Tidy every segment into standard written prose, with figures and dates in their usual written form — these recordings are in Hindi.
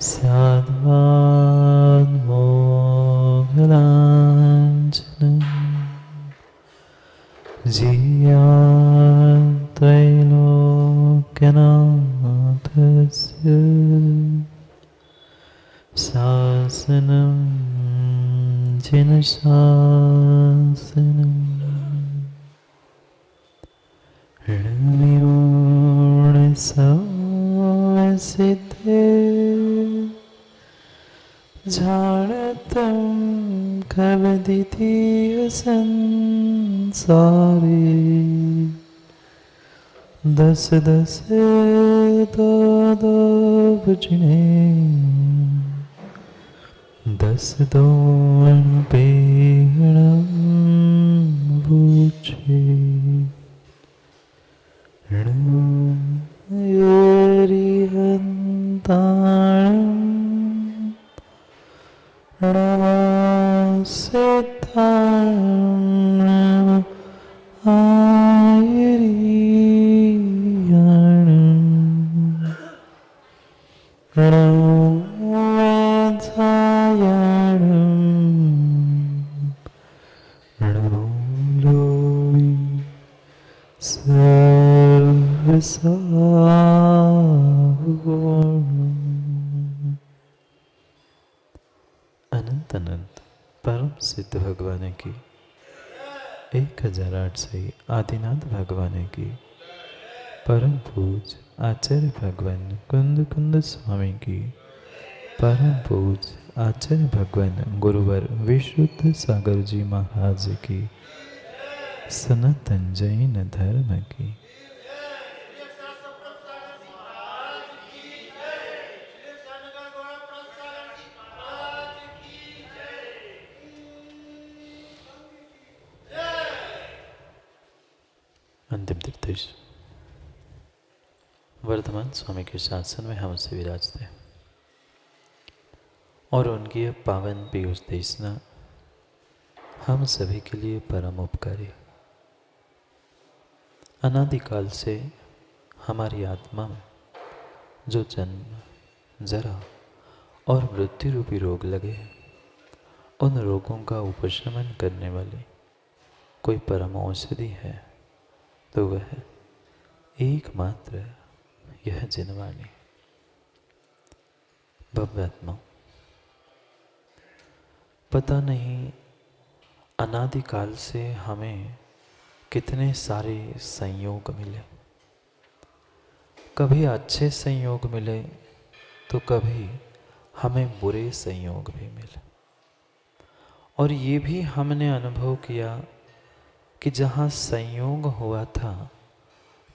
स्याद्वान्मोहनाञ्जनं जियात्रैलोक्यनाथस्य शासनं जिन शासनं ऋणविमूढसंसिद्धे जानतं कवदितीय संसारे दस दस दादावजने दस दोन पेहणं वूचे ऋणयरिहन्ताणं ऋणवासिताणं आयरियाणं ऋणवेधायाणं ऋणमूलोऽपि अनंत अनंत परम सिद्ध भगवान की 1008 से आदिनाथ भगवान की परम पूज आचार्य भगवान कुंद कुंद स्वामी की परम पूज आचार्य भगवान गुरुवर विशुद्ध सागर जी महाराज की सनातन जैन धर्म की अंतिम निर्देश। वर्धमान स्वामी के शासन में हम से विराजते हैं और उनकी पावन पीयूष देशना हम सभी के लिए परम उपकारी। अनादिकाल से हमारी आत्मा में जो जन्म जरा और मृत्यु रूपी रोग लगे हैं, उन रोगों का उपशमन करने वाली कोई परम औषधि है तो वह एकमात्र यह जिनवाणी भव्यात्मा। पता नहीं अनादिकाल से हमें कितने सारे संयोग मिले, कभी अच्छे संयोग मिले तो कभी हमें बुरे संयोग भी मिले। और ये भी हमने अनुभव किया कि जहाँ संयोग हुआ था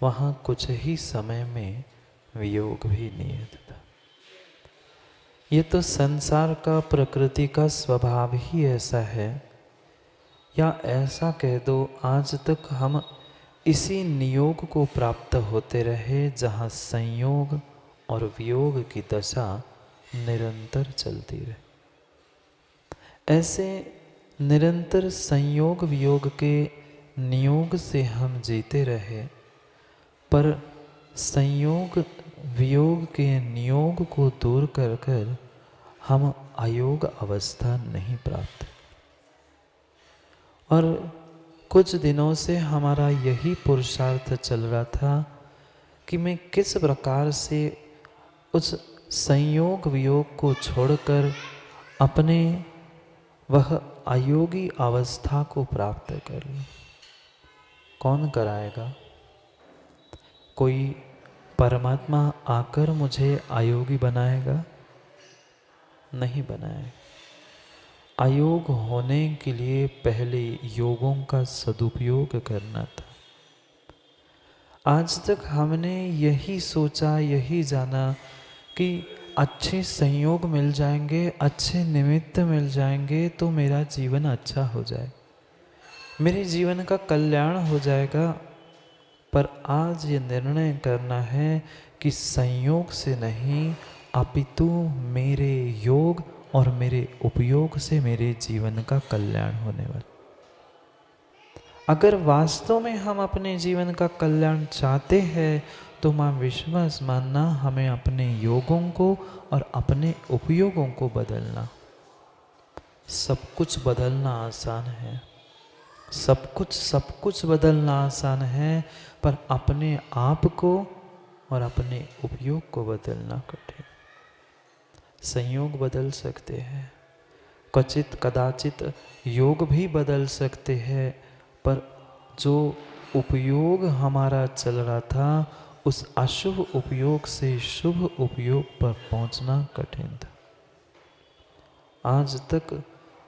वहाँ कुछ ही समय में वियोग भी नियत था। ये तो संसार का प्रकृति का स्वभाव ही ऐसा है, या ऐसा कह दो आज तक हम इसी नियोग को प्राप्त होते रहे जहाँ संयोग और वियोग की दशा निरंतर चलती रहे। ऐसे निरंतर संयोग वियोग के नियोग से हम जीते रहे, पर संयोग वियोग के नियोग को दूर कर कर हम अयोग अवस्था नहीं प्राप्त। और कुछ दिनों से हमारा यही पुरुषार्थ चल रहा था कि मैं किस प्रकार से उस संयोग वियोग को छोड़कर अपने वह अयोगी अवस्था को प्राप्त कर लूं। कौन कराएगा? कोई परमात्मा आकर मुझे अयोगी बनाएगा? नहीं बनाएगा। अयोग होने के लिए पहले योगों का सदुपयोग करना था। आज तक हमने यही सोचा, यही जाना कि अच्छे संयोग मिल जाएंगे, अच्छे निमित्त मिल जाएंगे तो मेरा जीवन अच्छा हो जाए, मेरे जीवन का कल्याण हो जाएगा। पर आज ये निर्णय करना है कि संयोग से नहीं अपितु मेरे योग और मेरे उपयोग से मेरे जीवन का कल्याण होने वाला। अगर वास्तव में हम अपने जीवन का कल्याण चाहते हैं तो माँ विश्वास मानना, हमें अपने योगों को और अपने उपयोगों को बदलना। सब कुछ बदलना आसान है, सब कुछ बदलना आसान है, पर अपने आप को और अपने उपयोग को बदलना कठिन। संयोग बदल सकते हैं, क्वचित कदाचित योग भी बदल सकते हैं, पर जो उपयोग हमारा चल रहा था उस अशुभ उपयोग से शुभ उपयोग पर पहुंचना कठिन था। आज तक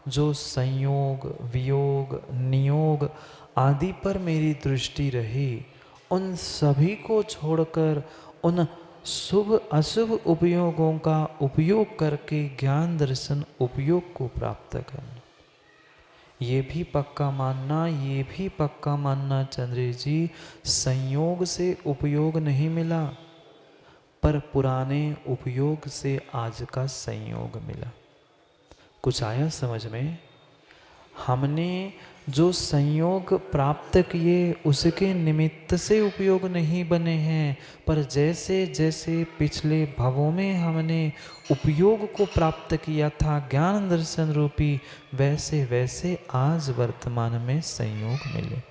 जो संयोग, वियोग, नियोग आदि पर मेरी दृष्टि रही, उन सभी को छोड़कर उन शुभ अशुभ उपयोगों का उपयोग करके ज्ञान दर्शन उपयोग को प्राप्त करना। ये भी पक्का मानना चंद्र जी, संयोग से उपयोग नहीं मिला, पर पुराने उपयोग से आज का संयोग मिला। कुछ आया समझ में? हमने जो संयोग प्राप्त किए उसके निमित्त से उपयोग नहीं बने हैं, पर जैसे जैसे पिछले भवों में हमने उपयोग को प्राप्त किया था ज्ञान दर्शन रूपी, वैसे वैसे आज वर्तमान में संयोग मिले।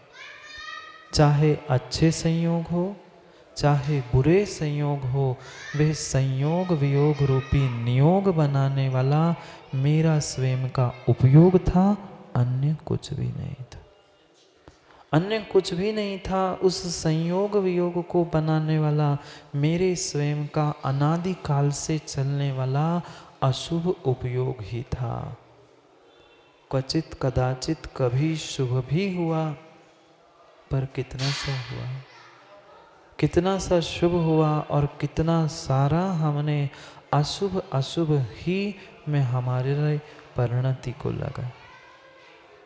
चाहे अच्छे संयोग हो, चाहे बुरे संयोग हो, वे संयोग वियोग रूपी नियोग बनाने वाला मेरा स्वयं का उपयोग था, अन्य कुछ भी नहीं था। अन्य कुछ भी नहीं था। उस संयोग वियोग को बनाने वाला मेरे स्वयं का अनादि काल से चलने वाला अशुभ उपयोग ही था। क्वचित कदाचित कभी शुभ भी हुआ, पर कितना सा हुआ, कितना सा शुभ हुआ, और कितना सारा हमने अशुभ अशुभ ही में हमारे परिणति को लगा।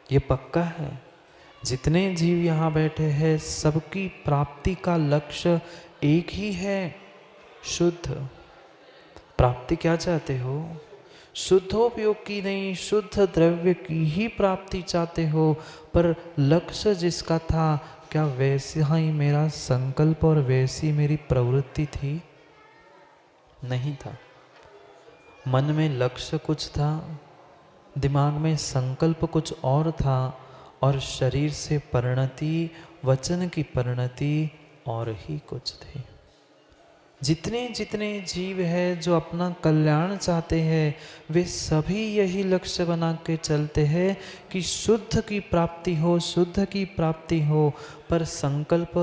ये पक्का है, जितने जीव यहाँ बैठे हैं सबकी प्राप्ति का लक्ष्य एक ही है, शुद्ध प्राप्ति। क्या चाहते हो? शुद्धोपयोग की नहीं, शुद्ध द्रव्य की ही प्राप्ति चाहते हो। पर लक्ष्य जिसका था, क्या वैसा ही मेरा संकल्प और वैसी मेरी प्रवृत्ति थी? नहीं था। मन में लक्ष्य कुछ था, दिमाग में संकल्प कुछ और था, और शरीर से परिणति, वचन की परिणति और ही कुछ थी। जितने जितने जीव है जो अपना कल्याण चाहते हैं, वे सभी यही लक्ष्य बना के चलते हैं कि शुद्ध की प्राप्ति हो, शुद्ध की प्राप्ति हो। पर संकल्प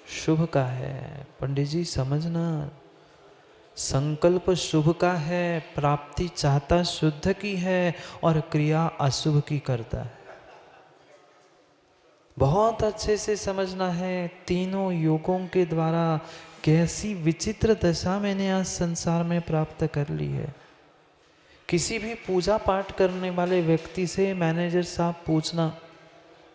शुभ का है, पंडित जी समझना, संकल्प शुभ का है, प्राप्ति चाहता शुद्ध की है, और क्रिया अशुभ की करता है। बहुत अच्छे से समझना है, तीनों योगों के द्वारा कैसी विचित्र दशा मैंने आज संसार में प्राप्त कर ली है। किसी भी पूजा पाठ करने वाले व्यक्ति से मैनेजर साहब पूछना,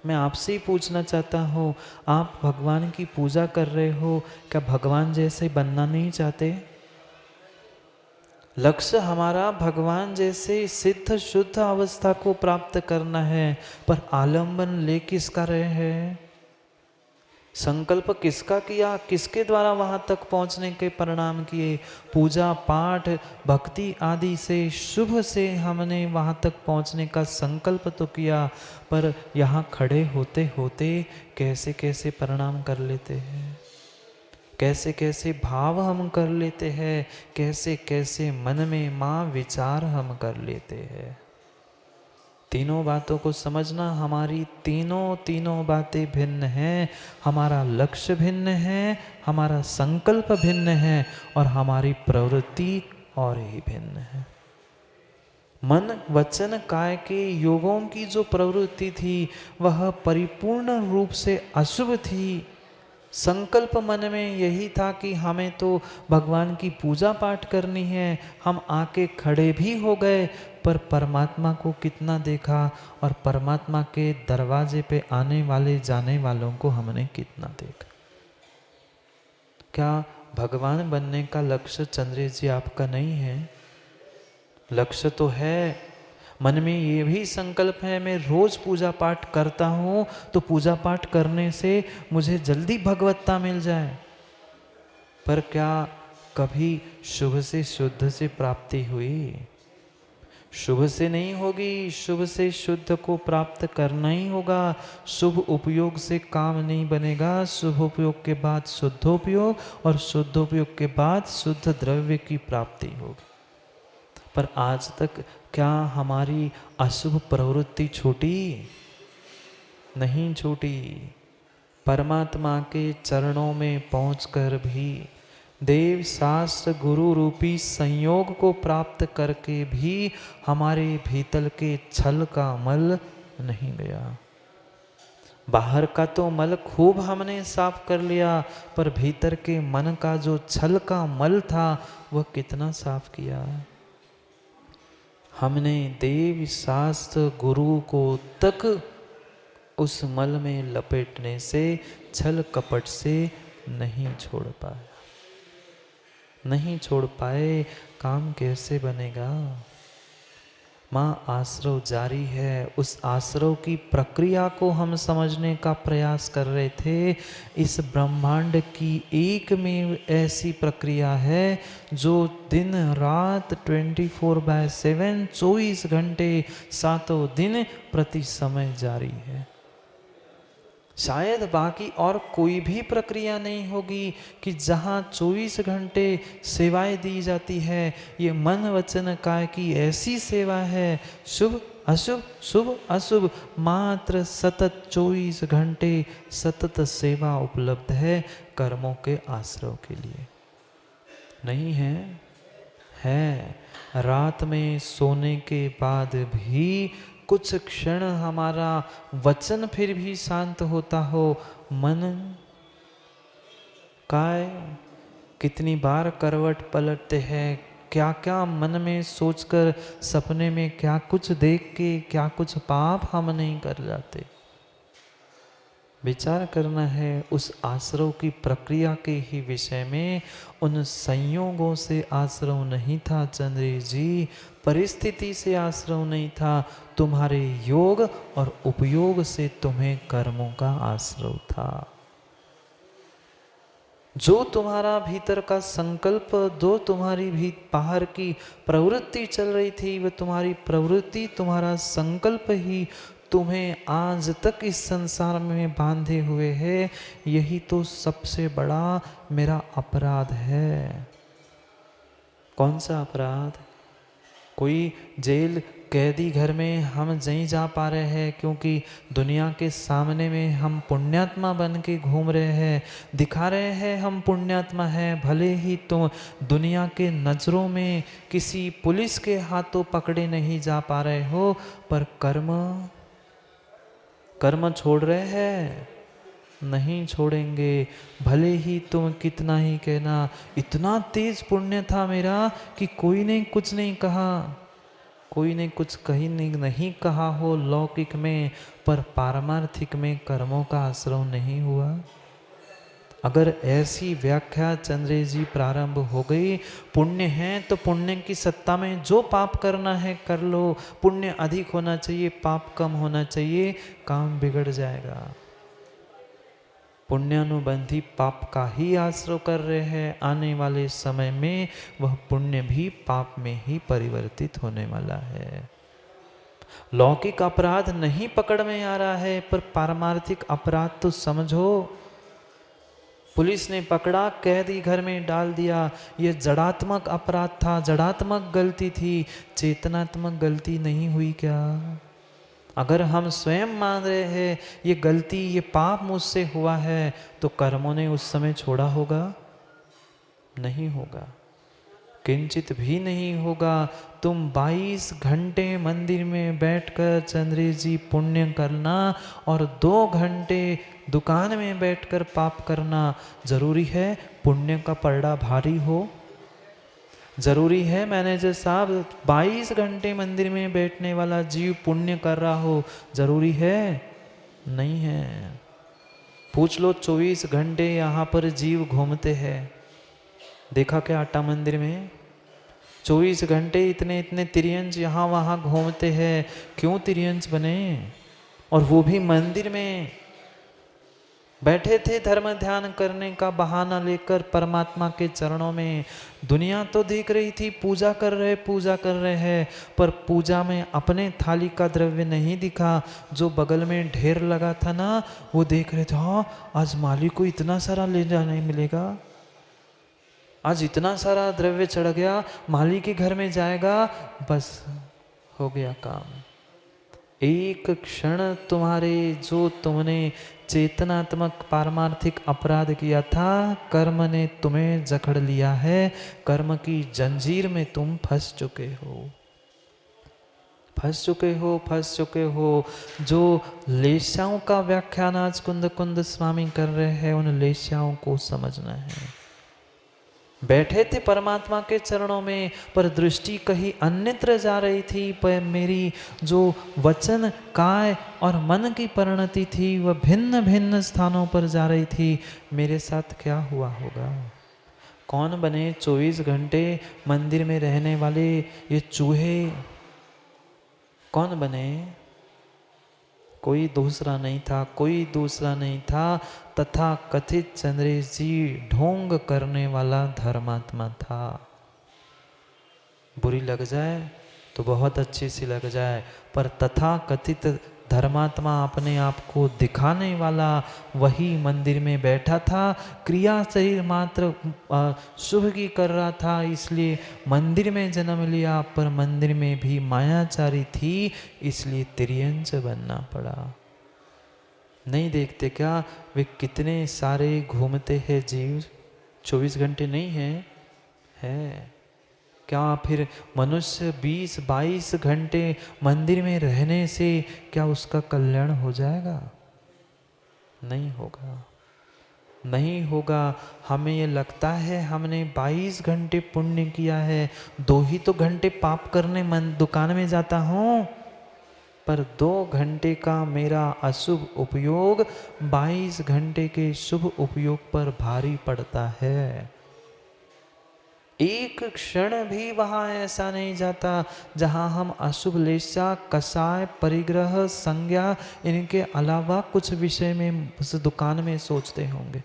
मैं आपसे ही पूछना चाहता हूँ, आप भगवान की पूजा कर रहे हो, क्या भगवान जैसे बनना नहीं चाहते? लक्ष्य हमारा भगवान जैसे सिद्ध शुद्ध अवस्था को प्राप्त करना है, पर आलंबन ले किसका रहे हैं? संकल्प किसका किया? किसके द्वारा वहां तक पहुंचने के परिणाम किए? पूजा पाठ भक्ति आदि से शुभ से हमने वहां तक पहुंचने का संकल्प तो किया, पर यहाँ खड़े होते होते कैसे कैसे परिणाम कर लेते हैं, कैसे कैसे भाव हम कर लेते हैं, कैसे कैसे मन में माँ विचार हम कर लेते हैं। तीनों बातों को समझना, हमारी तीनों बातें भिन्न हैं, हमारा लक्ष्य भिन्न है, हमारा संकल्प भिन्न है, और हमारी प्रवृत्ति और ही भिन्न है। मन वचन काय के योगों की जो प्रवृत्ति थी वह परिपूर्ण रूप से अशुभ थी। संकल्प मन में यही था कि हमें तो भगवान की पूजा पाठ करनी है, हम आके खड़े भी हो गए, पर परमात्मा को कितना देखा, और परमात्मा के दरवाजे पे आने वाले जाने वालों को हमने कितना देखा। क्या भगवान बनने का लक्ष्य चंद्र जी आपका नहीं है? लक्ष्य तो है, मन में ये भी संकल्प है, मैं रोज पूजा पाठ करता हूँ तो पूजा पाठ करने से मुझे जल्दी भगवत्ता मिल जाए। पर क्या कभी शुभ से शुद्ध से प्राप्ति हुई? शुभ से नहीं होगी, शुभ से शुद्ध को प्राप्त करना ही होगा। शुभ उपयोग से काम नहीं बनेगा, शुभ उपयोग के बाद शुद्धोपयोग और शुद्धोपयोग के बाद शुद्ध द्रव्य की प्राप्ति होगी। पर आज तक क्या हमारी अशुभ प्रवृत्ति छूटी? नहीं छूटी। परमात्मा के चरणों में पहुंचकर भी, देव शास्त्र गुरु रूपी संयोग को प्राप्त करके भी हमारे भीतर के छल का मल नहीं गया। बाहर का तो मल खूब हमने साफ कर लिया, पर भीतर के मन का जो छल का मल था वह कितना साफ किया? हमने देव शास्त्र गुरु को तक उस मल में लपेटने से, छल कपट से नहीं छोड़ पाया। नहीं छोड़ पाए, काम कैसे बनेगा? माँ आश्रव जारी है, उस आश्रव की प्रक्रिया को हम समझने का प्रयास कर रहे थे। इस ब्रह्मांड की एक में ऐसी प्रक्रिया है जो दिन रात 24/7 24 घंटे 7 दिन प्रति समय जारी है। शायद बाकी और कोई भी प्रक्रिया नहीं होगी कि जहाँ 24 घंटे सेवाएं दी जाती है। ये मन वचन काय की ऐसी सेवा है, शुभ अशुभ शुभ अशुभ मात्र सतत 24 घंटे सतत सेवा उपलब्ध है कर्मों के आश्रव के लिए। नहीं है? है। रात में सोने के बाद भी कुछ क्षण हमारा वचन फिर भी शांत होता हो, मन काय कितनी बार करवट पलटते हैं, क्या क्या मन में सोचकर, सपने में क्या कुछ देख के क्या कुछ पाप हम नहीं कर जाते। विचार करना है उस आश्रव की प्रक्रिया के ही विषय में। उन संयोगों से आश्रव नहीं था चंद्र जी, परिस्थिति से आश्रव नहीं था, तुम्हारे योग और उपयोग से तुम्हें कर्मों का आश्रव था। जो तुम्हारा भीतर का संकल्प, जो तुम्हारी भी बाहर की प्रवृत्ति चल रही थी, वह तुम्हारी प्रवृत्ति, तुम्हारा संकल्प ही तुम्हें आज तक इस संसार में बांधे हुए है। यही तो सबसे बड़ा मेरा अपराध है। कौन सा अपराध? कोई जेल कैदी घर में हम नहीं जा पा रहे हैं क्योंकि दुनिया के सामने में हम पुण्यात्मा बन के घूम रहे हैं, दिखा रहे हैं हम पुण्यात्मा हैं। भले ही तुम दुनिया के नजरों में किसी पुलिस के हाथों पकड़े नहीं जा पा रहे हो, पर कर्म छोड़ रहे हैं? नहीं छोड़ेंगे। भले ही तुम कितना ही कहना इतना तेज पुण्य था मेरा कि कोई ने कुछ नहीं कहा, कोई ने कुछ कहीं नहीं कहा हो लौकिक में, पर पारमार्थिक में कर्मों का आश्रव नहीं हुआ। अगर ऐसी व्याख्या चंद्र जी प्रारंभ हो गई, पुण्य है तो पुण्य की सत्ता में जो पाप करना है कर लो, पुण्य अधिक होना चाहिए पाप कम होना चाहिए, काम बिगड़ जाएगा। पुण्यानुबंधी पाप का ही आश्रय कर रहे हैं, आने वाले समय में वह पुण्य भी पाप में ही परिवर्तित होने वाला है। लौकिक अपराध नहीं पकड़ में आ रहा है, पर पारमार्थिक अपराध तो समझो। पुलिस ने पकड़ा, कैदी घर में डाल दिया, यह जड़ात्मक अपराध था, जड़ात्मक गलती थी, चेतनात्मक गलती नहीं हुई क्या? अगर हम स्वयं मान रहे हैं ये गलती, ये पाप मुझसे हुआ है, तो कर्मों ने उस समय छोड़ा होगा? नहीं होगा, किंचित भी नहीं होगा। तुम 22 घंटे मंदिर में बैठकर चंद्र जी पुण्य करना और 2 घंटे दुकान में बैठकर पाप करना, जरूरी है पुण्य का पलड़ा भारी हो? जरूरी है मैनेजर साहब 22 घंटे मंदिर में बैठने वाला जीव पुण्य कर रहा हो? जरूरी है? नहीं है। पूछ लो 24 घंटे यहाँ पर जीव घूमते हैं, देखा क्या आटा मंदिर में? 24 घंटे इतने इतने तिर्यंच यहाँ वहाँ घूमते हैं। क्यों तिर्यंच बने? और वो भी मंदिर में। बैठे थे धर्म ध्यान करने का बहाना लेकर परमात्मा के चरणों में। दुनिया तो देख रही थी पूजा कर रहे हैं, पर पूजा में अपने थाली का द्रव्य नहीं दिखा। जो बगल में ढेर लगा था ना, वो देख रहे थे, हाँ आज माली को इतना सारा ले जाने मिलेगा, आज इतना सारा द्रव्य चढ़ गया, माली के घर में जाएगा, बस हो गया काम। एक क्षण तुम्हारे जो तुमने चेतनात्मक पारमार्थिक अपराध किया था, कर्म ने तुम्हें जकड़ लिया है। कर्म की जंजीर में तुम फंस चुके हो, फंस चुके हो, फंस चुके हो। जो लेस्याओं का व्याख्यान आज कुंद कुंद स्वामी कर रहे हैं, उन लेस्याओं को समझना है। बैठे थे परमात्मा के चरणों में, पर दृष्टि कहीं अन्यत्र जा रही थी। पर मेरी जो वचन, काय और मन की परिणति थी, वह भिन्न भिन्न स्थानों पर जा रही थी। मेरे साथ क्या हुआ होगा? कौन बने 24 घंटे मंदिर में रहने वाले ये चूहे? कौन बने? कोई दूसरा नहीं था, कोई दूसरा नहीं था। तथा कथित चंद्रेश जी ढोंग करने वाला धर्मात्मा था। बुरी लग जाए तो बहुत अच्छी सी लग जाए, पर तथा कथित धर्मात्मा अपने आप को दिखाने वाला वही मंदिर में बैठा था। क्रिया शरीर मात्र शुभ की कर रहा था, इसलिए मंदिर में जन्म लिया, पर मंदिर में भी मायाचारी थी, इसलिए तिर्यंच बनना पड़ा। नहीं देखते क्या वे कितने सारे घूमते हैं जीव? 24 घंटे नहीं है। क्या फिर मनुष्य 20-22 घंटे मंदिर में रहने से क्या उसका कल्याण हो जाएगा? नहीं होगा, नहीं होगा। हमें ये लगता है हमने 22 घंटे पुण्य किया है, 2 ही तो घंटे पाप करने दुकान में जाता हूँ, पर 2 घंटे का मेरा अशुभ उपयोग 22 घंटे के शुभ उपयोग पर भारी पड़ता है। एक क्षण भी वहाँ ऐसा नहीं जाता जहाँ हम अशुभ लेशा, कसाय, परिग्रह, संज्ञा, इनके अलावा कुछ विषय में उस दुकान में सोचते होंगे।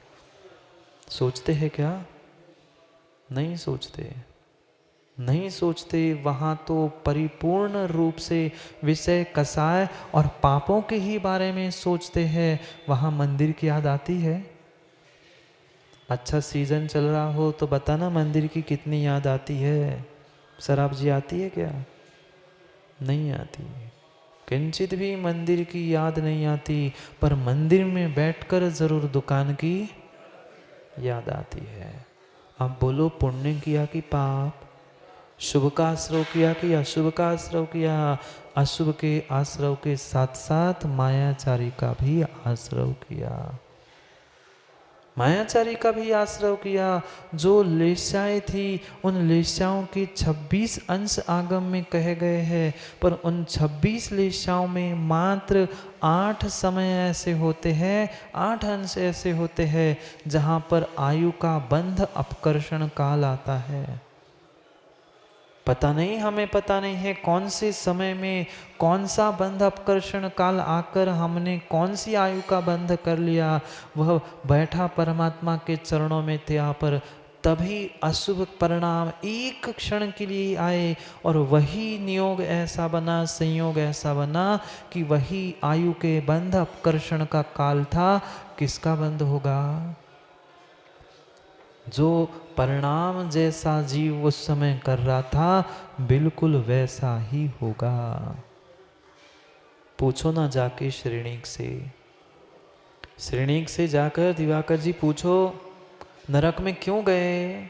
सोचते हैं क्या? नहीं सोचते, नहीं सोचते। वहाँ तो परिपूर्ण रूप से विषय, कसाय और पापों के ही बारे में सोचते हैं। वहाँ मंदिर की याद आती है? अच्छा सीजन चल रहा हो तो बताना मंदिर की कितनी याद आती है? शराब जी आती है क्या? नहीं आती, किंचित भी मंदिर की याद नहीं आती, पर मंदिर में बैठकर जरूर दुकान की याद आती है। अब बोलो, पुण्य किया कि पाप? शुभ का आश्रव किया कि अशुभ का आश्रव किया? अशुभ के आश्रव के साथ साथ मायाचारी का भी आश्रव किया, मायाचारी का भी आश्रव किया। जो लेस्याएं थी, उन लेस्याओं के 26 अंश आगम में कहे गए हैं, पर उन 26 लेस्याओं में मात्र 8 समय ऐसे होते हैं, 8 अंश ऐसे होते हैं जहाँ पर आयु का बंध अपकर्षण काल आता है। पता नहीं, हमें पता नहीं है कौन से समय में कौन सा बंध अपकर्षण काल आकर हमने कौन सी आयु का बंध कर लिया। वह बैठा परमात्मा के चरणों में थे, यहाँ पर तभी अशुभ परिणाम एक क्षण के लिए आए, और वही नियोग ऐसा बना, संयोग ऐसा बना कि वही आयु के बंध अपकर्षण का काल था। किसका बंध होगा? जो परिणाम जैसा जीव उस समय कर रहा था, बिल्कुल वैसा ही होगा। पूछो ना जाके श्रेणीक से, श्रेणीक से जाकर दिवाकर जी पूछो, नरक में क्यों गए?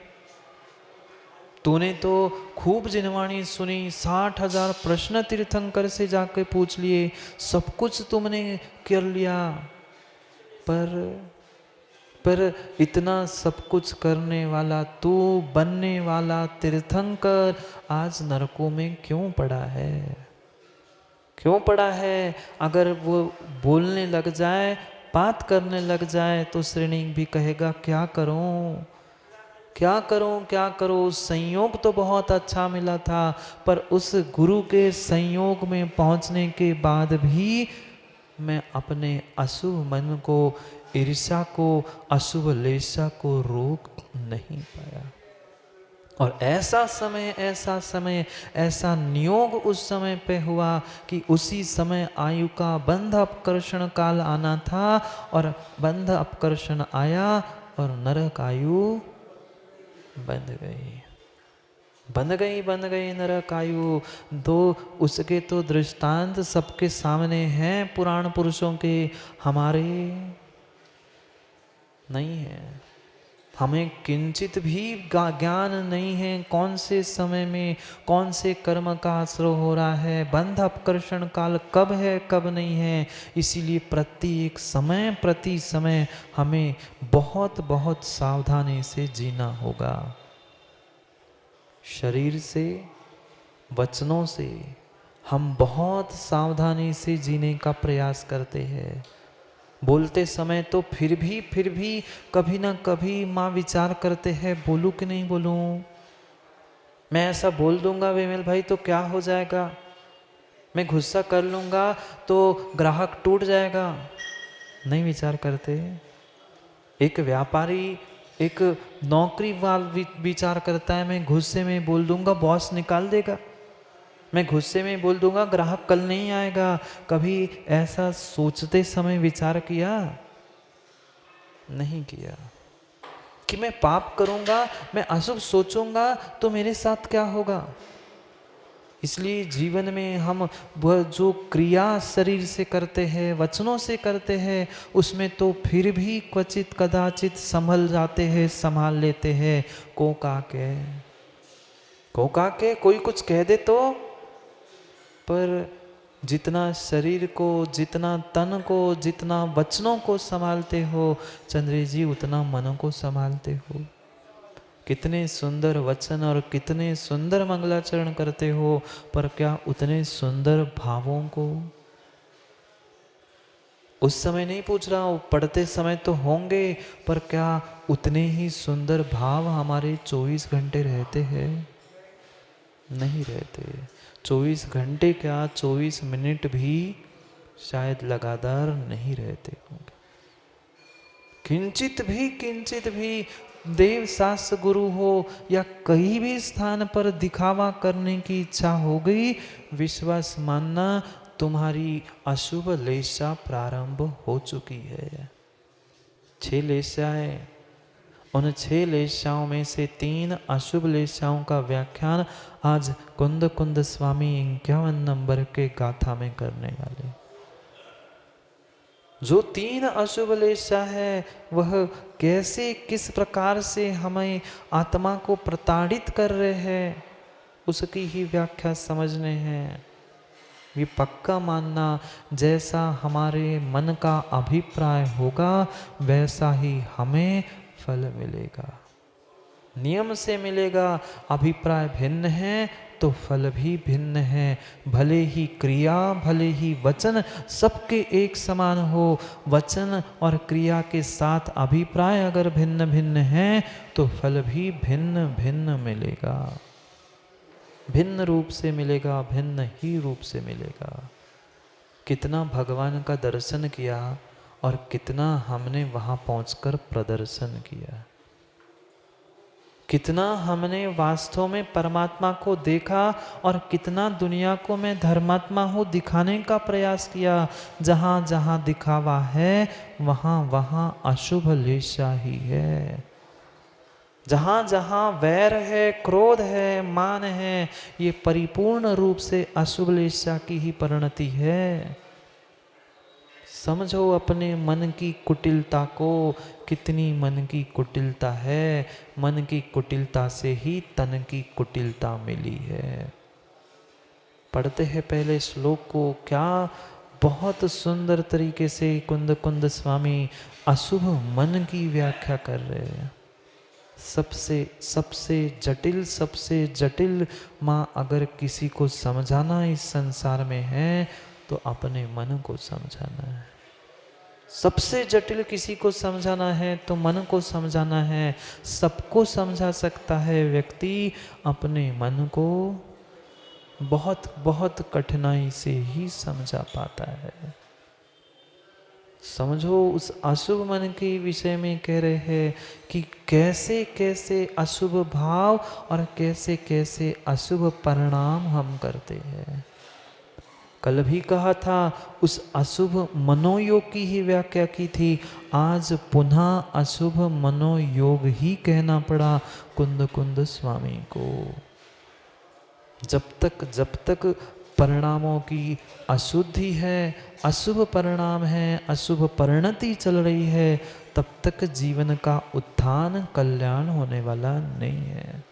तूने तो खूब जिनवाणी सुनी, 60,000 प्रश्न तीर्थंकर से जाकर पूछ लिए, सब कुछ तुमने कर लिया, पर इतना सब कुछ करने वाला तू, बनने वाला तीर्थंकर, आज नरकों में क्यों पड़ा है? क्यों पड़ा है? अगर वो बोलने लग जाए, बात करने लग जाए, तो श्रेणी भी कहेगा क्या करूं, क्या करूं, क्या करूं? संयोग तो बहुत अच्छा मिला था, पर उस गुरु के संयोग में पहुंचने के बाद भी मैं अपने अशुभ मन को, ईर्ष्या को, अशुभ लेशा को रोक नहीं पाया। और ऐसा समय ऐसा नियोग उस समय पे हुआ कि उसी समय आयु का बंध अपकर्षण काल आना था, और बंध अपकर्षण आया और नरक आयु बंध गई नरक आयु। दो उसके तो दृष्टांत सबके सामने हैं, पुराण पुरुषों के, हमारे नहीं है। हमें किंचित भी ज्ञान नहीं है कौन से समय में कौन से कर्म का आश्रय हो रहा है, बंध अपकर्षण काल कब है कब नहीं है। इसीलिए प्रत्येक समय प्रति समय हमें बहुत बहुत सावधानी से जीना होगा। शरीर से, वचनों से हम बहुत सावधानी से जीने का प्रयास करते हैं। बोलते समय तो फिर भी कभी ना कभी माँ विचार करते हैं, बोलूं कि नहीं बोलूं। मैं ऐसा बोल दूंगा विमल भाई तो क्या हो जाएगा, मैं गुस्सा कर लूंगा तो ग्राहक टूट जाएगा। नहीं विचार करते। एक व्यापारी, एक नौकरी वाला विचार करता है, मैं गुस्से में बोल दूंगा बॉस निकाल देगा, मैं गुस्से में बोल दूंगा ग्राहक कल नहीं आएगा। कभी ऐसा सोचते समय विचार किया? नहीं किया कि मैं पाप करूंगा, मैं अशुभ सोचूंगा तो मेरे साथ क्या होगा। इसलिए जीवन में हम वह जो क्रिया शरीर से करते हैं, वचनों से करते हैं, उसमें तो फिर भी क्वचित कदाचित संभल जाते हैं, संभाल लेते हैं। को के कोई कुछ कह दे तो, पर जितना शरीर को, जितना तन को, जितना वचनों को संभालते हो चंद्री जी, उतना मन को संभालते हो। कितने सुंदर वचन और कितने सुंदर मंगलाचरण करते हो, पर क्या उतने सुंदर भावों को? उस समय नहीं पूछ रहा हूं, पढ़ते समय तो होंगे, पर क्या उतने ही सुंदर भाव हमारे 24 घंटे रहते हैं? नहीं रहते। 24 घंटे क्या, 24 मिनट भी शायद लगातार नहीं रहते होंगे। किंचित भी देव शास्त्र गुरु हो या कहीं भी स्थान पर दिखावा करने की इच्छा हो गई, विश्वास मानना तुम्हारी अशुभ लेशा प्रारंभ हो चुकी है। 6 लेशाएं, उन 6 लेशाओं में से 3 अशुभ लेशाओं का व्याख्यान आज कुंद स्वामी 51 नंबर के गाथा में करने वाले। जो 3 अशुभ लेशा है वह कैसे, किस प्रकार से हमें आत्मा को प्रताड़ित कर रहे हैं, उसकी ही व्याख्या समझने हैं। ये पक्का मानना, जैसा हमारे मन का अभिप्राय होगा वैसा ही हमें फल मिलेगा, नियम से मिलेगा। अभिप्राय भिन्न है तो फल भी भिन्न है। भले ही क्रिया, भले ही वचन सबके एक समान हो, वचन और क्रिया के साथ अभिप्राय अगर भिन्न भिन्न है तो फल भी भिन्न भिन्न मिलेगा, भिन्न रूप से मिलेगा, भिन्न ही रूप से मिलेगा। कितना भगवान का दर्शन किया और कितना हमने वहां पहुंचकर प्रदर्शन किया, कितना हमने वास्तव में परमात्मा को देखा और कितना दुनिया को मैं धर्मात्मा हूँ दिखाने का प्रयास किया। जहाँ जहाँ दिखावा है वहाँ वहाँ अशुभ लेशा ही है। जहाँ जहाँ वैर है, क्रोध है, मान है, ये परिपूर्ण रूप से अशुभ लेशा की ही परिणति है। समझो अपने मन की कुटिलता को, कितनी मन की कुटिलता है। मन की कुटिलता से ही तन की कुटिलता मिली है। पढ़ते हैं पहले श्लोक को, क्या बहुत सुंदर तरीके से कुंद स्वामी अशुभ मन की व्याख्या कर रहे हैं। सबसे जटिल माँ अगर किसी को समझाना इस संसार में है तो अपने मन को समझाना है। सबसे जटिल किसी को समझाना है तो मन को समझाना है। सबको समझा सकता है व्यक्ति, अपने मन को बहुत बहुत कठिनाई से ही समझा पाता है। समझो, उस अशुभ मन के विषय में कह रहे हैं कि कैसे कैसे अशुभ भाव और कैसे कैसे अशुभ परिणाम हम करते हैं। कल भी कहा था, उस अशुभ मनोयोग की ही व्याख्या की थी। आज पुनः अशुभ मनोयोग ही कहना पड़ा कुंद कुंद स्वामी को। जब तक परिणामों की अशुद्धि है, अशुभ परिणाम है, अशुभ परिणति चल रही है, तब तक जीवन का उत्थान कल्याण होने वाला नहीं है।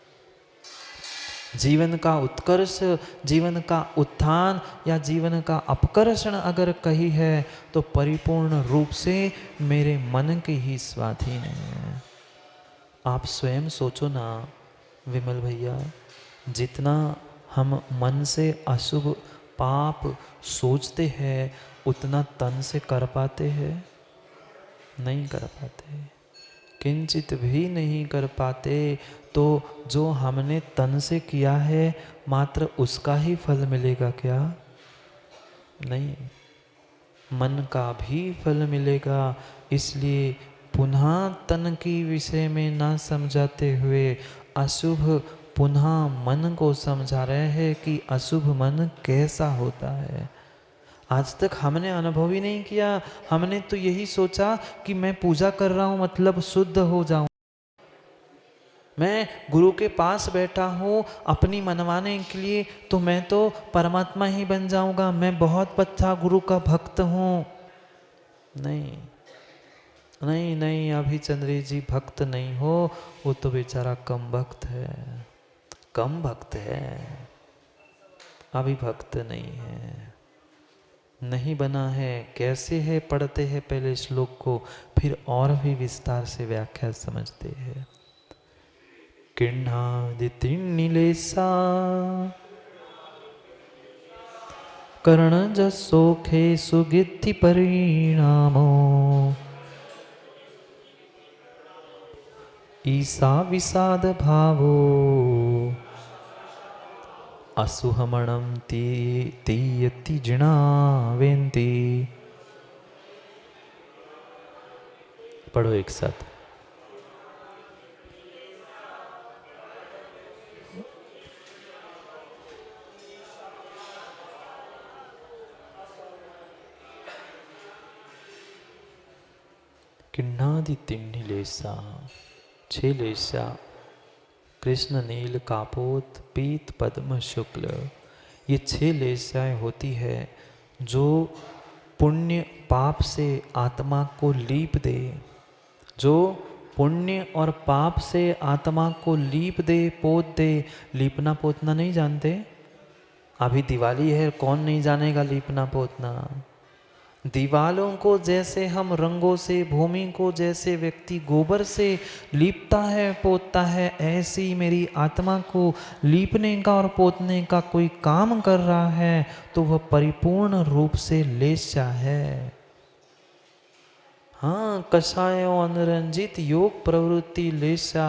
जीवन का उत्कर्ष, जीवन का उत्थान या जीवन का अपकर्षण अगर कही है तो परिपूर्ण रूप से मेरे मन के ही स्वाधीन है। आप स्वयं सोचो ना विमल भैया, जितना हम मन से अशुभ पाप सोचते हैं उतना तन से कर पाते हैं? नहीं कर पाते, किंचित भी नहीं कर पाते। तो जो हमने तन से किया है मात्र उसका ही फल मिलेगा क्या? नहीं, मन का भी फल मिलेगा। इसलिए पुनः तन की विषय में ना समझाते हुए अशुभ पुनः मन को समझा रहे हैं कि अशुभ मन कैसा होता है। आज तक हमने अनुभव ही नहीं किया। हमने तो यही सोचा कि मैं पूजा कर रहा हूँ मतलब शुद्ध हो जाऊं, मैं गुरु के पास बैठा हूँ अपनी मनवाने के लिए, तो मैं तो परमात्मा ही बन जाऊंगा, मैं बहुत अच्छा गुरु का भक्त हूँ। नहीं नहीं नहीं, अभी चंद्री जी भक्त नहीं हो, वो तो बेचारा कम भक्त है, कम भक्त है, अभी भक्त नहीं है, नहीं बना है। कैसे है? पढ़ते हैं पहले श्लोक को, फिर और भी विस्तार से व्याख्या समझते हैं। किन्नादितिन्निलेसा कर्णजसोखे सुगिद्धि परिणामो ईसा विषाद भावो असुहमणम तीयति जिणावेन्ति। पढ़ो एक साथ। किन्नादि तिन्नि लेसा, 6 लेसा, कृष्ण नील कापोत पीत पद्म शुक्ल, ये 6 लेसाएं होती है जो पुण्य पाप से आत्मा को लीप दे, जो पुण्य और पाप से आत्मा को लीप दे, पोत दे। लीपना पोतना नहीं जानते? अभी दिवाली है, कौन नहीं जानेगा लीपना पोतना। दीवालों को जैसे हम रंगों से, भूमि को जैसे व्यक्ति गोबर से लीपता है, पोतता है, ऐसे ही मेरी आत्मा को लीपने का और पोतने का कोई काम कर रहा है तो वह परिपूर्ण रूप से लेशा है। हाँ, कषाय अनुरंजित योग प्रवृत्ति लेशा,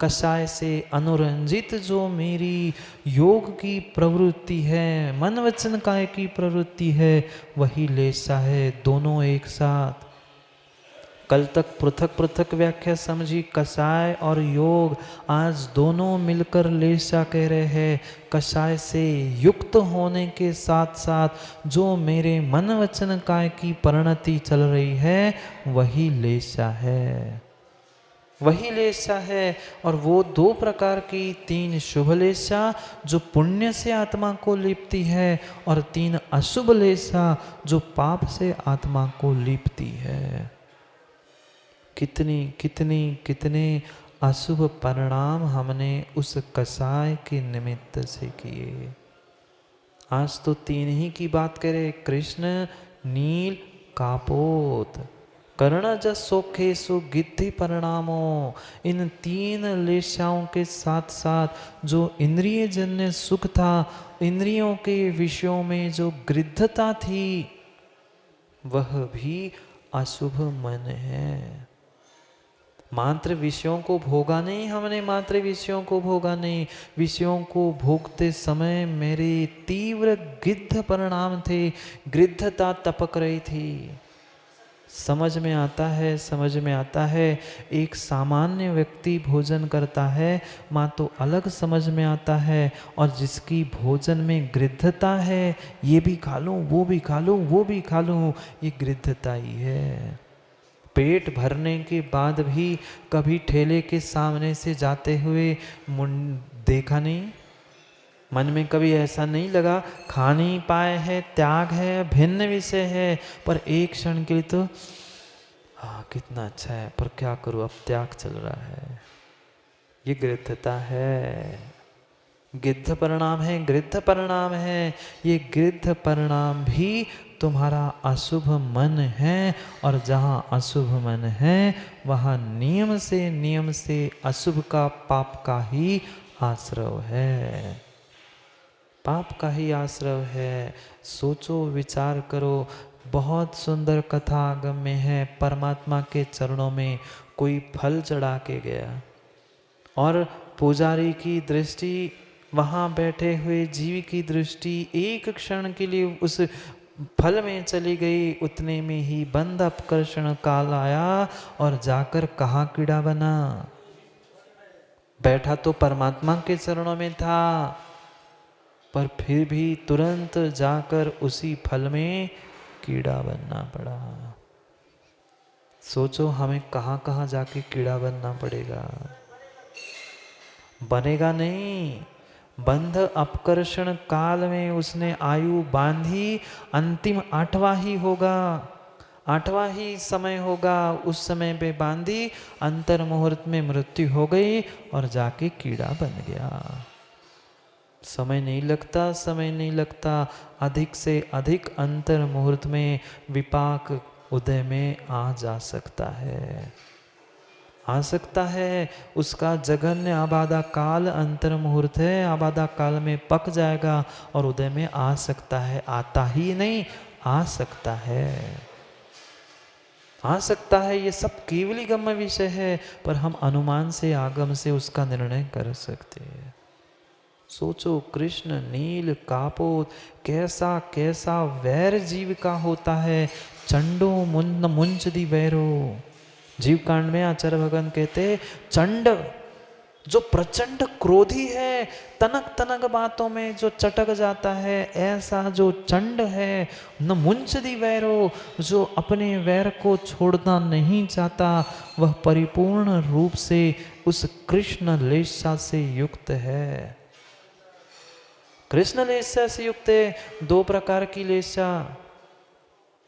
कषाय से अनुरंजित जो मेरी योग की प्रवृत्ति है, मन वचन काय की प्रवृत्ति है, वही लेशा है। दोनों एक साथ। कल तक पृथक पृथक व्याख्या समझी कषाय और योग, आज दोनों मिलकर लेशा कह रहे हैं। कषाय से युक्त होने के साथ साथ जो मेरे मन वचन काय की परिणति चल रही है वही लेशा है, वही लेशा है। और वो 2 प्रकार की, 3 शुभ लेशा जो पुण्य से आत्मा को लिपती है और 3 अशुभ लेशा जो पाप से आत्मा को लिपती है। कितने अशुभ परिणाम हमने उस कषाय के निमित्त से किए। आज तो 3 ही की बात करें, कृष्ण नील कापोत कर्णजसोखेसु गिद्धि परिणामो। इन 3 लेशाओं के साथ साथ जो इंद्रिय जन्य सुख था, इंद्रियों के विषयों में जो गृद्धता थी, वह भी अशुभ मन है। मात्र विषयों को भोगा नहीं हमने, मात्र विषयों को भोगा नहीं, विषयों को भोगते समय मेरे तीव्र गिद्ध परिणाम थे, गृद्धता टपक रही थी। समझ में आता है, समझ में आता है। एक सामान्य व्यक्ति भोजन करता है, माँ तो अलग समझ में आता है। और जिसकी भोजन में गृद्धता है, ये भी खा लूँ, वो भी खा लूँ, वो भी खा लूँ, ये गृद्धता ही है। पेट भरने के बाद भी कभी ठेले के सामने से जाते हुए देखा नहीं, मन में कभी ऐसा नहीं लगा, खा नहीं पाए हैं, त्याग है, भिन्न विषय है, पर एक क्षण के लिए तो हाँ कितना अच्छा है, पर क्या करूँ अब त्याग चल रहा है। ये गृद्धता है, गिद्ध परिणाम है, गृद्ध परिणाम है। ये गृद्ध परिणाम भी तुम्हारा अशुभ मन है, और जहाँ अशुभ मन है वहाँ नियम से अशुभ का, पाप का ही आश्रय है, पाप का ही आश्रय है। सोचो, विचार करो। बहुत सुंदर कथा आगम में है। परमात्मा के चरणों में कोई फल चढ़ा के गया और पुजारी की दृष्टि, वहाँ बैठे हुए जीव की दृष्टि एक क्षण के लिए उस फल में चली गई। उतने में ही बंध अपकर्षण काल आया और जाकर कहाँ कीड़ा बना। बैठा तो परमात्मा के चरणों में था, पर फिर भी तुरंत जाकर उसी फल में कीड़ा बनना पड़ा। सोचो हमें कहाँ कहाँ जाके कीड़ा बनना पड़ेगा। बनेगा नहीं। बंध अपकर्षण काल में उसने आयु बांधी, अंतिम 8वां ही होगा, 8वां ही समय होगा। उस समय पे बांधी, अंतर मुहूर्त में मृत्यु हो गई और जाके कीड़ा बन गया। समय नहीं लगता, समय नहीं लगता। अधिक से अधिक अंतर मुहूर्त में विपाक उदय में आ जा सकता है, आ सकता है। उसका जघन्य आबादा काल अंतर मुहूर्त है, आबादा काल में पक जाएगा और उदय में आ सकता है। आता ही नहीं, आ सकता है, आ सकता है। ये सब केवली गम्य विषय है, पर हम अनुमान से, आगम से उसका निर्णय कर सकते हैं। सोचो, कृष्ण नील कापोत, कैसा कैसा वैर जीव का होता है। चंडो मुंद मुंच दी वैरो। जीव कांड में आचार्य भगवान कहते, चंड जो प्रचंड क्रोधी है, तनक तनक बातों में जो चटक जाता है, ऐसा जो चंड है। न मुंच दी वैरो, जो अपने वैर को छोड़ना नहीं चाहता, वह परिपूर्ण रूप से उस कृष्ण लेशा से युक्त है। कृष्ण लेशा से युक्त है। 2 प्रकार की लेशा,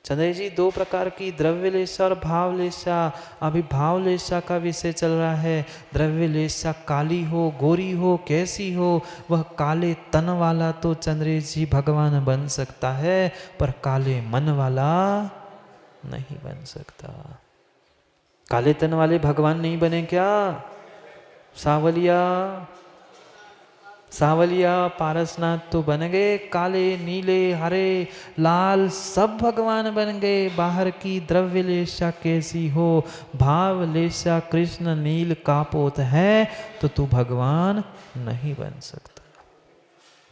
चंद्र जी, 2 प्रकार की, द्रव्य लेशा और भाव लेशा। अभी भाव लेशा का विषय चल रहा है। द्रव्य लेशा काली हो, गोरी हो, कैसी हो, वह काले तन वाला तो चंद्र जी भगवान बन सकता है, पर काले मन वाला नहीं बन सकता। काले तन वाले भगवान नहीं बने क्या? सावलिया, सावलिया पारसनाथ तो बन गए, काले नीले हरे लाल सब भगवान बन गए। बाहर की द्रव्य लेशा कैसी हो, भाव लेशा कृष्ण नील कापोत है, तो तू भगवान नहीं बन सकता,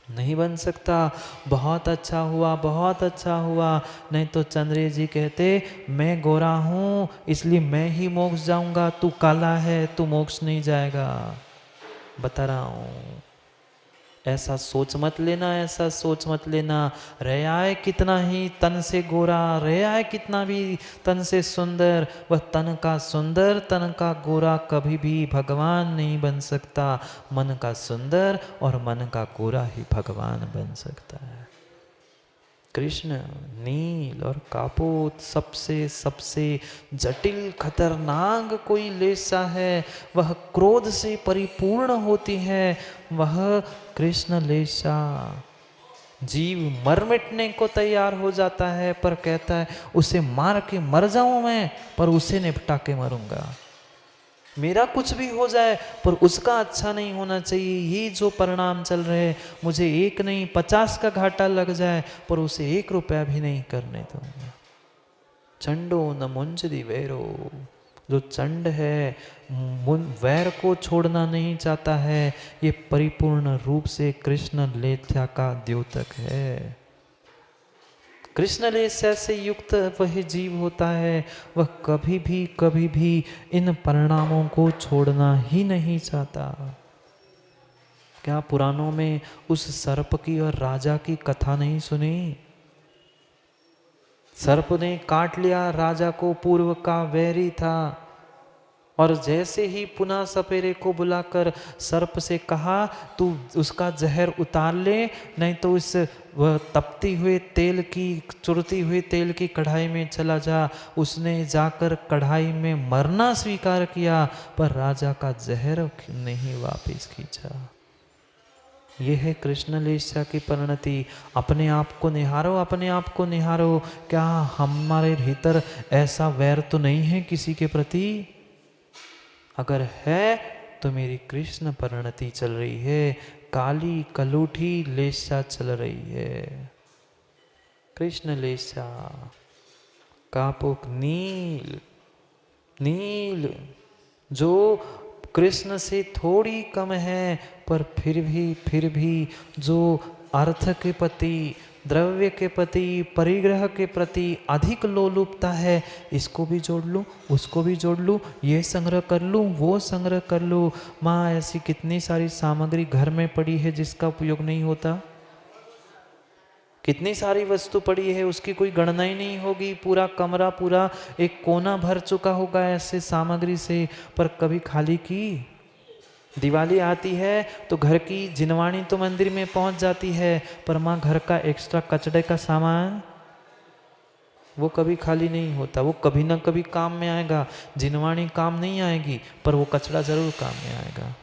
नहीं बन सकता। बहुत अच्छा हुआ, बहुत अच्छा हुआ। नहीं तो चंद्र जी कहते, मैं गोरा हूँ इसलिए मैं ही मोक्ष जाऊंगा, तू काला है तू मोक्ष नहीं जाएगा। बता रहा हूँ, ऐसा सोच मत लेना, ऐसा सोच मत लेना। रह आए कितना ही तन से गोरा, रह आए कितना भी तन से सुंदर, वह तन का सुंदर, तन का गोरा कभी भी भगवान नहीं बन सकता। मन का सुंदर और मन का गोरा ही भगवान बन सकता है। कृष्ण नील और कापोत सबसे सबसे जटिल खतरनाक कोई लेशा है, वह क्रोध से परिपूर्ण होती है, वह कृष्ण लेशा। जीव मर मिटने को तैयार हो जाता है, पर कहता है उसे मार के मर जाऊं मैं, पर उसे निपटा के मरूंगा। मेरा कुछ भी हो जाए पर उसका अच्छा नहीं होना चाहिए। ये जो परिणाम चल रहे हैं, मुझे 1 नहीं 50 का घाटा लग जाए, पर उसे 1 रुपया भी नहीं करने दूंगा। चंडो न मुंच दी वैरो, जो चंड है वैर को छोड़ना नहीं चाहता है, ये परिपूर्ण रूप से कृष्ण लेथ्या का द्योतक है। कृष्ण लेस्या से युक्त वह जीव होता है, वह कभी भी इन परिणामों को छोड़ना ही नहीं चाहता। क्या पुराणों में उस सर्प की और राजा की कथा नहीं सुनी? सर्प ने काट लिया राजा को, पूर्व का वैरी था, और जैसे ही पुनः सपेरे को बुलाकर सर्प से कहा तू उसका जहर उतार ले, नहीं तो इस वह तपती हुए तेल की, चुरती हुई तेल की कढ़ाई में चला जा। उसने जाकर कढ़ाई में मरना स्वीकार किया, पर राजा का जहर नहीं वापस खींचा। यह है कृष्ण लेस्या की परिणति। अपने आप को निहारो, अपने आप को निहारो। क्या हमारे भीतर ऐसा वैर तो नहीं है किसी के प्रति? अगर है तो मेरी कृष्ण परिणति चल रही है, काली कलूठी लेस्या चल रही है। कृष्ण लेस्या कापुक नील नील, जो कृष्ण से थोड़ी कम है, पर फिर भी जो अर्थ के प्रति, द्रव्य के प्रति, परिग्रह के प्रति अधिक लोलुपता है, इसको भी जोड़ लूँ, उसको भी जोड़ लूँ, ये संग्रह कर लूँ, वो संग्रह कर लूँ। माँ, ऐसी कितनी सारी सामग्री घर में पड़ी है जिसका उपयोग नहीं होता। कितनी सारी वस्तु पड़ी है, उसकी कोई गणना ही नहीं होगी। पूरा कमरा, पूरा एक कोना भर चुका होगा ऐसे सामग्री से, पर कभी खाली की। दिवाली आती है तो घर की जिनवाणी तो मंदिर में पहुंच जाती है, पर माँ घर का एक्स्ट्रा कचड़े का सामान वो कभी खाली नहीं होता। वो कभी ना कभी काम में आएगा। जिनवाणी काम नहीं आएगी, पर वो कचड़ा जरूर काम में आएगा।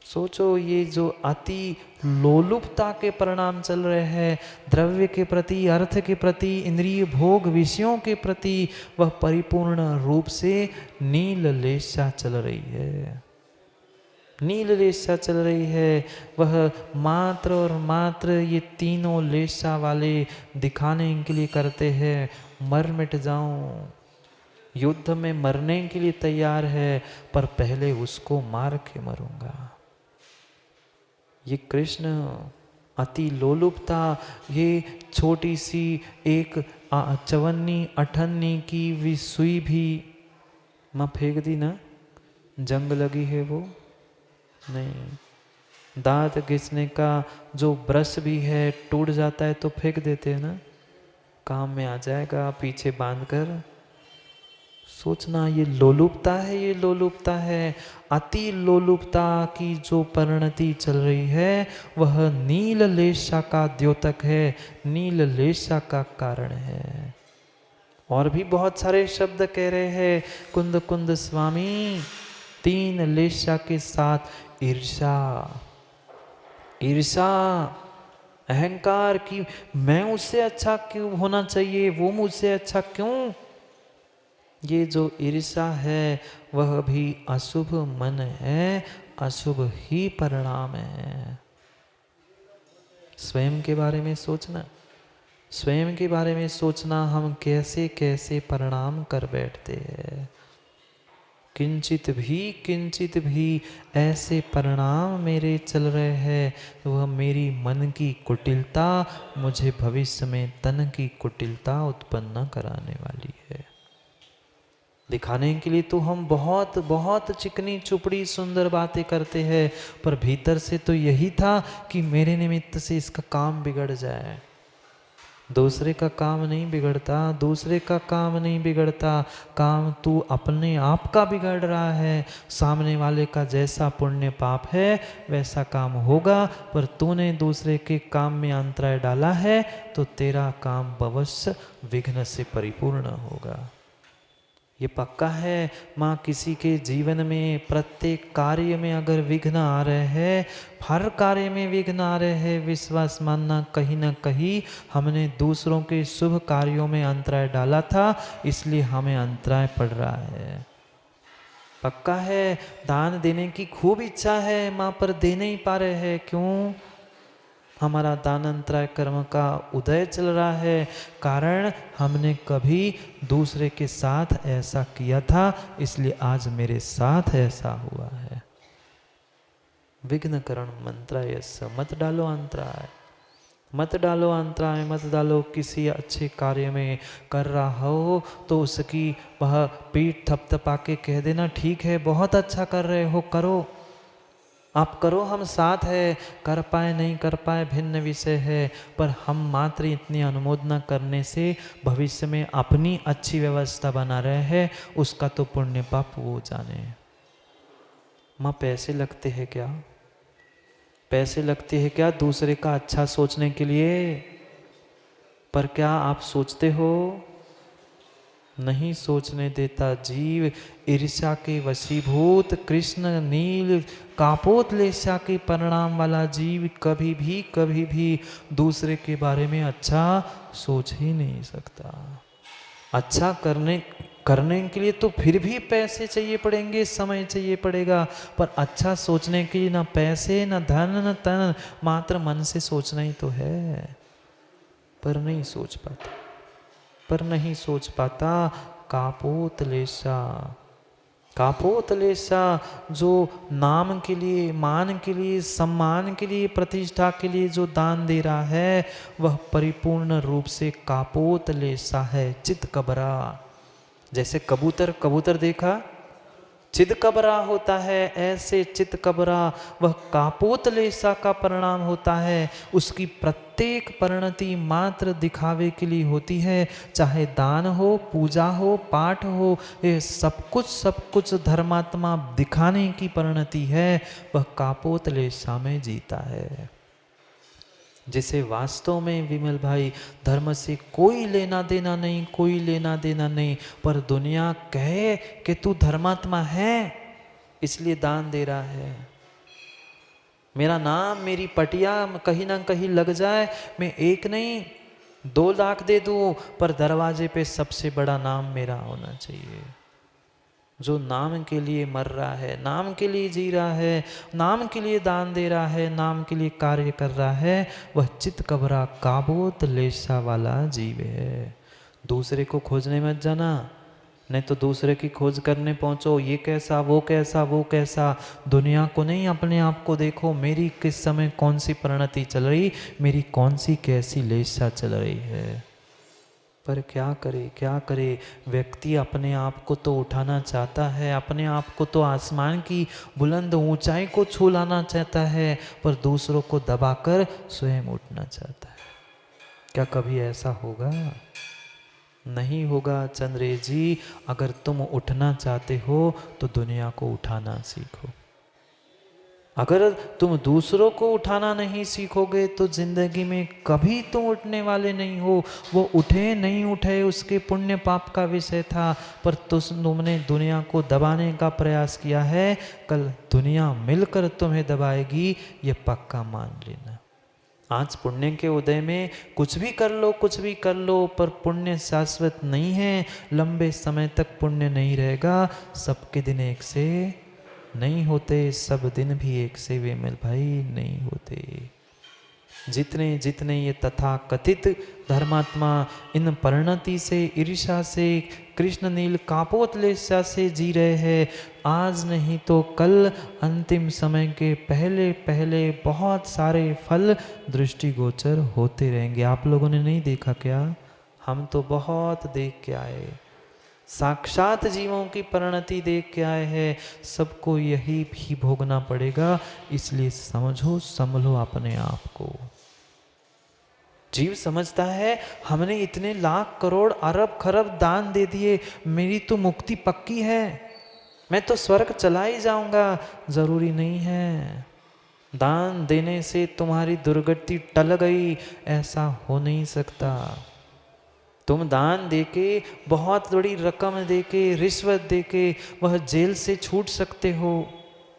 सोचो, ये जो अति लोलुपता के परिणाम चल रहे हैं, द्रव्य के प्रति, अर्थ के प्रति, इंद्रिय भोग विषयों के प्रति, वह परिपूर्ण रूप से नील लेस्या चल रही है। नील लेस्या चल रही है। वह मात्र और मात्र ये तीनों लेस्या वाले दिखाने के लिए करते हैं, मर मिट जाऊं, युद्ध में मरने के लिए तैयार है, पर पहले उसको मार के मरूंगा। ये कृष्ण अति लोलुपता, ये छोटी सी एक चवन्नी अठन्नी की भी सुई भी माँ फेंक दी ना, जंग लगी है वो नहीं। दांत घिसने का जो ब्रश भी है टूट जाता है तो फेंक देते हैं ना, काम में आ जाएगा पीछे बांधकर। सोचना, ये लोलुपता है, ये लोलुपता है। अति लोलुपता की जो परिणति चल रही है, वह नील लेस्या का द्योतक है, नील लेस्या का कारण है। और भी बहुत सारे शब्द कह रहे हैं कुंद कुंद स्वामी, तीन लेस्या के साथ ईर्षा, ईर्षा, अहंकार की मैं उससे अच्छा क्यों होना चाहिए, वो मुझसे अच्छा क्यों। ये जो ईर्षा है वह भी अशुभ मन है, अशुभ ही परिणाम है। स्वयं के बारे में सोचना, स्वयं के बारे में सोचना, हम कैसे कैसे परिणाम कर बैठते हैं। किंचित भी ऐसे परिणाम मेरे चल रहे हैं, वह मेरी मन की कुटिलता मुझे भविष्य में तन की कुटिलता उत्पन्न कराने वाली है। दिखाने के लिए तो हम बहुत बहुत चिकनी चुपड़ी सुंदर बातें करते हैं, पर भीतर से तो यही था कि मेरे निमित्त से इसका काम बिगड़ जाए। दूसरे का काम नहीं बिगड़ता, दूसरे का काम नहीं बिगड़ता, काम तू अपने आप का बिगड़ रहा है। सामने वाले का जैसा पुण्य पाप है वैसा काम होगा, पर तूने दूसरे के काम में अंतराय डाला है तो तेरा काम अवश्य विघ्न से परिपूर्ण होगा। ये पक्का है। माँ, किसी के जीवन में प्रत्येक कार्य में अगर विघ्न आ रहे हैं, हर कार्य में विघ्न आ रहे हैं, विश्वास मानना कहीं ना कहीं हमने दूसरों के शुभ कार्यों में अंतराय डाला था, इसलिए हमें अंतराय पड़ रहा है। पक्का है। दान देने की खूब इच्छा है माँ, पर दे नहीं पा रहे हैं। क्यों? हमारा दानांतराय कर्म का उदय चल रहा है, कारण हमने कभी दूसरे के साथ ऐसा किया था, इसलिए आज मेरे साथ ऐसा हुआ है। विघ्न करण मंत्राय मत डालो अंतराय। मत डालो अंतराय, मत डालो किसी अच्छे कार्य में कर रहा हो तो उसकी वह पीठ थपथपा के कह देना ठीक है, बहुत अच्छा कर रहे हो, करो, आप करो, हम साथ है, कर पाए नहीं कर पाए भिन्न विषय है, पर हम मात्र इतनी अनुमोदना करने से भविष्य में अपनी अच्छी व्यवस्था बना रहे हैं, उसका तो पुण्य पाप वो जाने। माँ पैसे लगते हैं क्या? पैसे लगते हैं क्या दूसरे का अच्छा सोचने के लिए? पर क्या आप सोचते हो? नहीं सोचने देता जीव, ईर्ष्या के वशीभूत कृष्ण नील कापोतलेशा के परिणाम वाला जीव कभी भी दूसरे के बारे में अच्छा सोच ही नहीं सकता। अच्छा करने के लिए तो फिर भी पैसे चाहिए पड़ेंगे, समय चाहिए पड़ेगा, पर अच्छा सोचने के लिए ना पैसे ना धन ना तन, मात्र मन से सोचना ही तो है। पर नहीं सोच पाता। कापोतलेशा जो नाम के लिए, मान के लिए, सम्मान के लिए, प्रतिष्ठा के लिए जो दान दे रहा है वह परिपूर्ण रूप से कापोतलेशा है, चित कबरा। जैसे कबूतर देखा, चित कबरा होता है, ऐसे चित कबरा वह कापोतलेशा का परिणाम होता है। उसकी प्रत्येक परिणति मात्र दिखावे के लिए होती है, चाहे दान हो, पूजा हो, पाठ हो, ये सब कुछ धर्मात्मा दिखाने की परिणति है, वह कापोतलेशा में जीता है। जिसे वास्तव में विमल भाई धर्म से कोई लेना देना नहीं, पर दुनिया कहे कि तू धर्मात्मा है इसलिए दान दे रहा है। मेरा नाम, मेरी पटिया कहीं ना कहीं लग जाए, मैं 1 नहीं 2 लाख दे दूं, पर दरवाजे पे सबसे बड़ा नाम मेरा होना चाहिए। जो नाम के लिए मर रहा है, नाम के लिए जी रहा है, नाम के लिए दान दे रहा है, नाम के लिए कार्य कर रहा है, वह चित कबरा कापोतलेशा वाला जीव है। दूसरे को खोजने मत जाना, नहीं तो दूसरे की खोज करने पहुंचो, ये कैसा वो कैसा। दुनिया को नहीं, अपने आप को देखो, मेरी किस समय कौन सी परिणति चल रही, मेरी कौन सी कैसी लेशा चल रही है। पर क्या करे व्यक्ति अपने आप को तो उठाना चाहता है, अपने आप को तो आसमान की बुलंद ऊंचाई को छू लाना चाहता है, पर दूसरों को दबाकर स्वयं उठना चाहता है। क्या कभी ऐसा होगा? नहीं होगा चंद्रे जी। अगर तुम उठना चाहते हो तो दुनिया को उठाना सीखो। अगर तुम दूसरों को उठाना नहीं सीखोगे तो जिंदगी में कभी तुम उठने वाले नहीं हो। वो उठे नहीं उठे उसके पुण्य पाप का विषय था, पर तुमने दुनिया को दबाने का प्रयास किया है, कल दुनिया मिलकर तुम्हें दबाएगी, ये पक्का मान लेना। आज पुण्य के उदय में कुछ भी कर लो, पर पुण्य शाश्वत नहीं है, लंबे समय तक पुण्य नहीं रहेगा। सबके दिन एक से नहीं होते, सब दिन भी एक से विमल भाई नहीं होते। जितने ये तथा कथित धर्मात्मा इन परिणति से, ईर्ष्या से, कृष्ण नील कापोतलेशा से जी रहे हैं, आज नहीं तो कल अंतिम समय के पहले बहुत सारे फल दृष्टिगोचर होते रहेंगे। आप लोगों ने नहीं देखा क्या? हम तो बहुत देख के आए, साक्षात जीवों की परिणति देख के आए हैं। सबको यही भी भोगना पड़ेगा, इसलिए संभलो अपने आप को। जीव समझता है हमने इतने लाख करोड़ अरब खरब दान दे दिए, मेरी तो मुक्ति पक्की है, मैं तो स्वर्ग चला ही जाऊंगा। जरूरी नहीं है, दान देने से तुम्हारी दुर्गति टल गई, ऐसा हो नहीं सकता। तुम दान देके, बहुत बड़ी रकम देके, रिश्वत देके वह जेल से छूट सकते हो।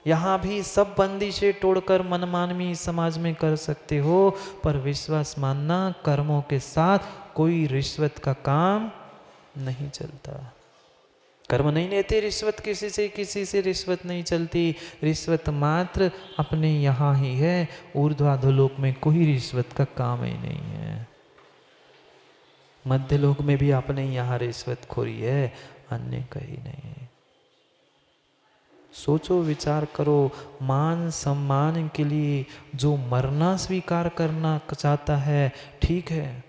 यहाँ भी सब बंदिशें तोड़कर मनमानवी समाज में कर सकते हो, पर विश्वास मानना, कर्मों के साथ कोई रिश्वत का काम नहीं चलता। कर्म नहीं लेते रिश्वत किसी से रिश्वत नहीं चलती। रिश्वत मात्र अपने यहाँ ही है, ऊर्ध्वाधोलोक में कोई रिश्वत का काम ही नहीं है। मध्य लोक में भी अपने यहाँ रिश्वतखोरी है, अन्य कहीं नहीं। सोचो विचार करो, मान सम्मान के लिए जो मरना स्वीकार करना चाहता है, ठीक है,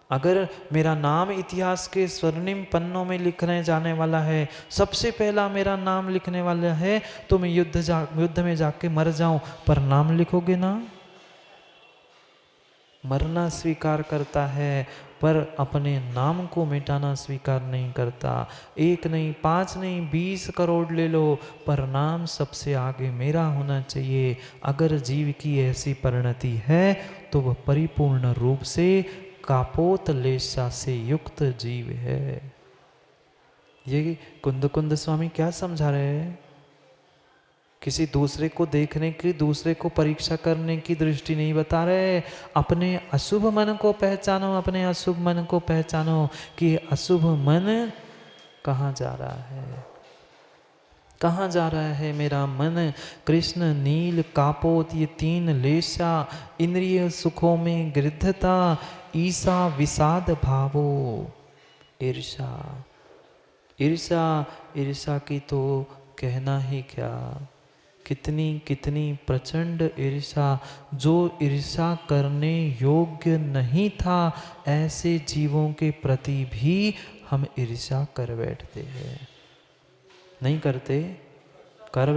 अगर मेरा नाम इतिहास के स्वर्णिम पन्नों में लिखने जाने वाला है, सबसे पहला मेरा नाम लिखने वाला है, तो मैं युद्ध में जाके मर जाऊं, पर नाम लिखोगे ना? मरना स्वीकार करता है पर अपने नाम को मिटाना स्वीकार नहीं करता। 1 नहीं, 5 नहीं, 20 करोड़ ले लो, पर नाम सबसे आगे मेरा होना चाहिए। अगर जीव की ऐसी परिणति है तो वह परिपूर्ण रूप से कापोत लेशा से युक्त जीव है। ये कुंद स्वामी क्या समझा रहे हैं? किसी दूसरे को देखने की, दूसरे को परीक्षा करने की दृष्टि नहीं बता रहे। अपने अशुभ मन को पहचानो, अपने अशुभ मन को पहचानो कि अशुभ मन कहाँ जा रहा है, कहाँ जा रहा है मेरा मन। कृष्ण, नील, कापोत, ये 3 लेशा, इंद्रिय सुखों में गृद्धता, ईसा, विषाद भावो, ईर्षा। ईर्षा, ईर्षा की तो कहना ही क्या, कितनी कितनी प्रचंड ईर्षा। जो ईर्षा करने योग्य नहीं था, ऐसे जीवों के प्रति भी हम ईर्षा कर बैठते हैं। नहीं करते? कर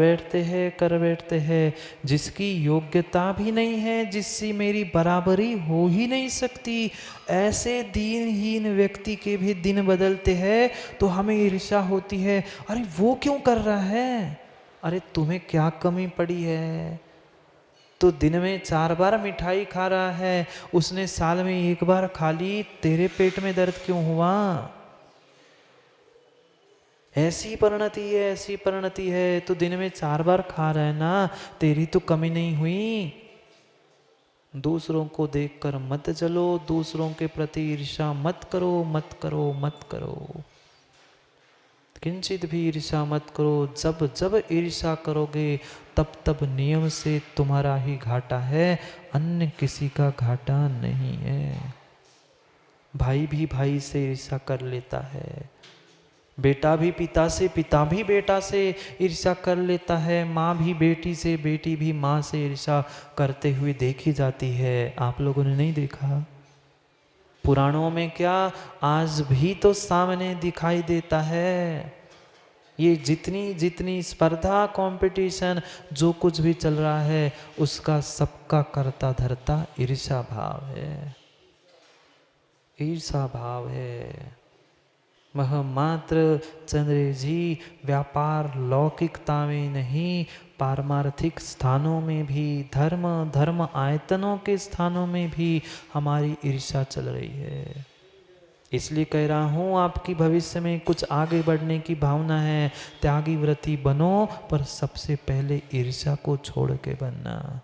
बैठते हैं। जिसकी योग्यता भी नहीं है, जिससे मेरी बराबरी हो ही नहीं सकती, ऐसे दीनहीन व्यक्ति के भी दिन बदलते हैं तो हमें ईर्ष्या होती है। अरे वो क्यों कर रहा है? अरे तुम्हें क्या कमी पड़ी है? तो दिन में 4 बार मिठाई खा रहा है, उसने साल में 1 बार खा ली, तेरे पेट में दर्द क्यों हुआ? ऐसी परिणति है, तो दिन में 4 बार खा रहा है ना, तेरी तो कमी नहीं हुई। दूसरों को देखकर मत जलो, दूसरों के प्रति ईर्ष्या मत करो। किंचित भी ईर्ष्या मत करो। जब ईर्ष्या करोगे तब नियम से तुम्हारा ही घाटा है, अन्य किसी का घाटा नहीं है। भाई भी भाई से ईर्ष्या कर लेता है, बेटा भी पिता से, पिता भी बेटा से ईर्ष्या कर लेता है, माँ भी बेटी से, बेटी भी माँ से ईर्ष्या करते हुए देखी जाती है। आप लोगों ने नहीं देखा? पुराणों में क्या, आज भी तो सामने दिखाई देता है। ये जितनी स्पर्धा, कंपटीशन, जो कुछ भी चल रहा है, उसका सबका करता धरता ईर्ष्या भाव है, ईर्ष्या भाव है। वह मात्र चंद्र जी व्यापार लौकिकता में नहीं, पारमार्थिक स्थानों में भी, धर्म आयतनों के स्थानों में भी हमारी ईर्ष्या चल रही है। इसलिए कह रहा हूँ, आपकी भविष्य में कुछ आगे बढ़ने की भावना है, त्यागी व्रती बनो, पर सबसे पहले ईर्ष्या को छोड़ के बनना।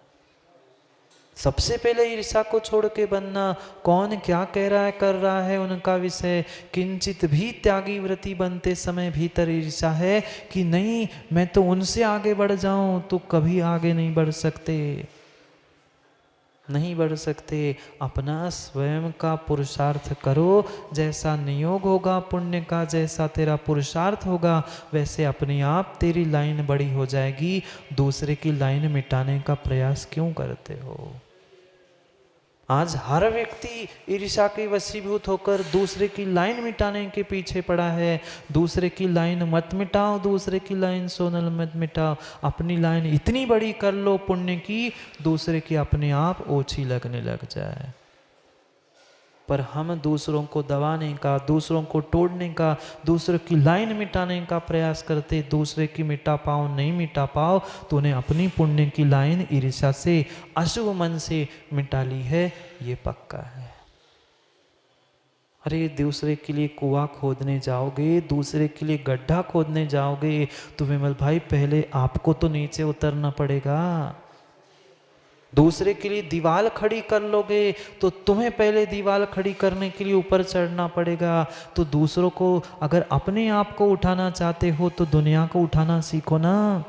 सबसे पहले ईर्ष्या को छोड़ के बनना। कौन क्या कह रहा है, कर रहा है, उनका विषय। किंचित भी त्यागी व्रती बनते समय भीतर ईर्ष्या है कि नहीं, मैं तो उनसे आगे बढ़ जाऊं, तो कभी आगे नहीं बढ़ सकते। अपना स्वयं का पुरुषार्थ करो। जैसा नियोग होगा पुण्य का, जैसा तेरा पुरुषार्थ होगा, वैसे अपने आप तेरी लाइन बड़ी हो जाएगी। दूसरे की लाइन मिटाने का प्रयास क्यों करते हो? आज हर व्यक्ति ईर्ष्या के वशीभूत होकर दूसरे की लाइन मिटाने के पीछे पड़ा है। दूसरे की लाइन मत मिटाओ, दूसरे की लाइन सोनल मत मिटाओ, अपनी लाइन इतनी बड़ी कर लो पुण्य की, दूसरे की अपने आप ओछी लगने लग जाए। पर हम दूसरों को दबाने का, दूसरों को तोड़ने का, दूसरों की लाइन मिटाने का प्रयास करते, दूसरे की मिटा पाओ नहीं मिटा पाओ, तो उन्हें अपनी पुण्य की लाइन ईर्ष्या से, अशुभ मन से मिटा ली है, ये पक्का है। अरे दूसरे के लिए कुआं खोदने जाओगे, दूसरे के लिए गड्ढा खोदने जाओगे, तो विमल भाई पहले आपको तो नीचे उतरना पड़ेगा। दूसरे के लिए दीवार खड़ी कर लोगे तो तुम्हें पहले दीवार खड़ी करने के लिए ऊपर चढ़ना पड़ेगा। तो दूसरों को, अगर अपने आप को उठाना चाहते हो तो दुनिया को उठाना सीखो ना।